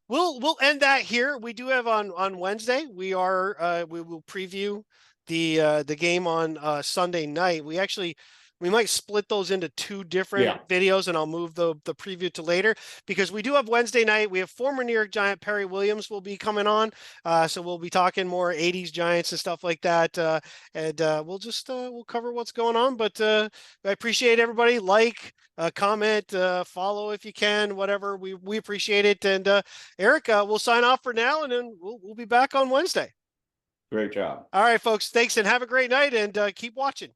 Speaker 1: we'll end that here. We do have on Wednesday. We will preview the game on Sunday night. We might split those into 2 different videos, and I'll move the preview to later, because we do have Wednesday night. We have former New York Giant Perry Williams will be coming on. So we'll be talking more 80s Giants and stuff like that. And we'll cover what's going on. But I appreciate everybody. Comment, follow if you can, whatever. We appreciate it. And Eric, we'll sign off for now, and then we'll be back on Wednesday.
Speaker 2: Great job.
Speaker 1: All right, folks. Thanks, and have a great night, and keep watching.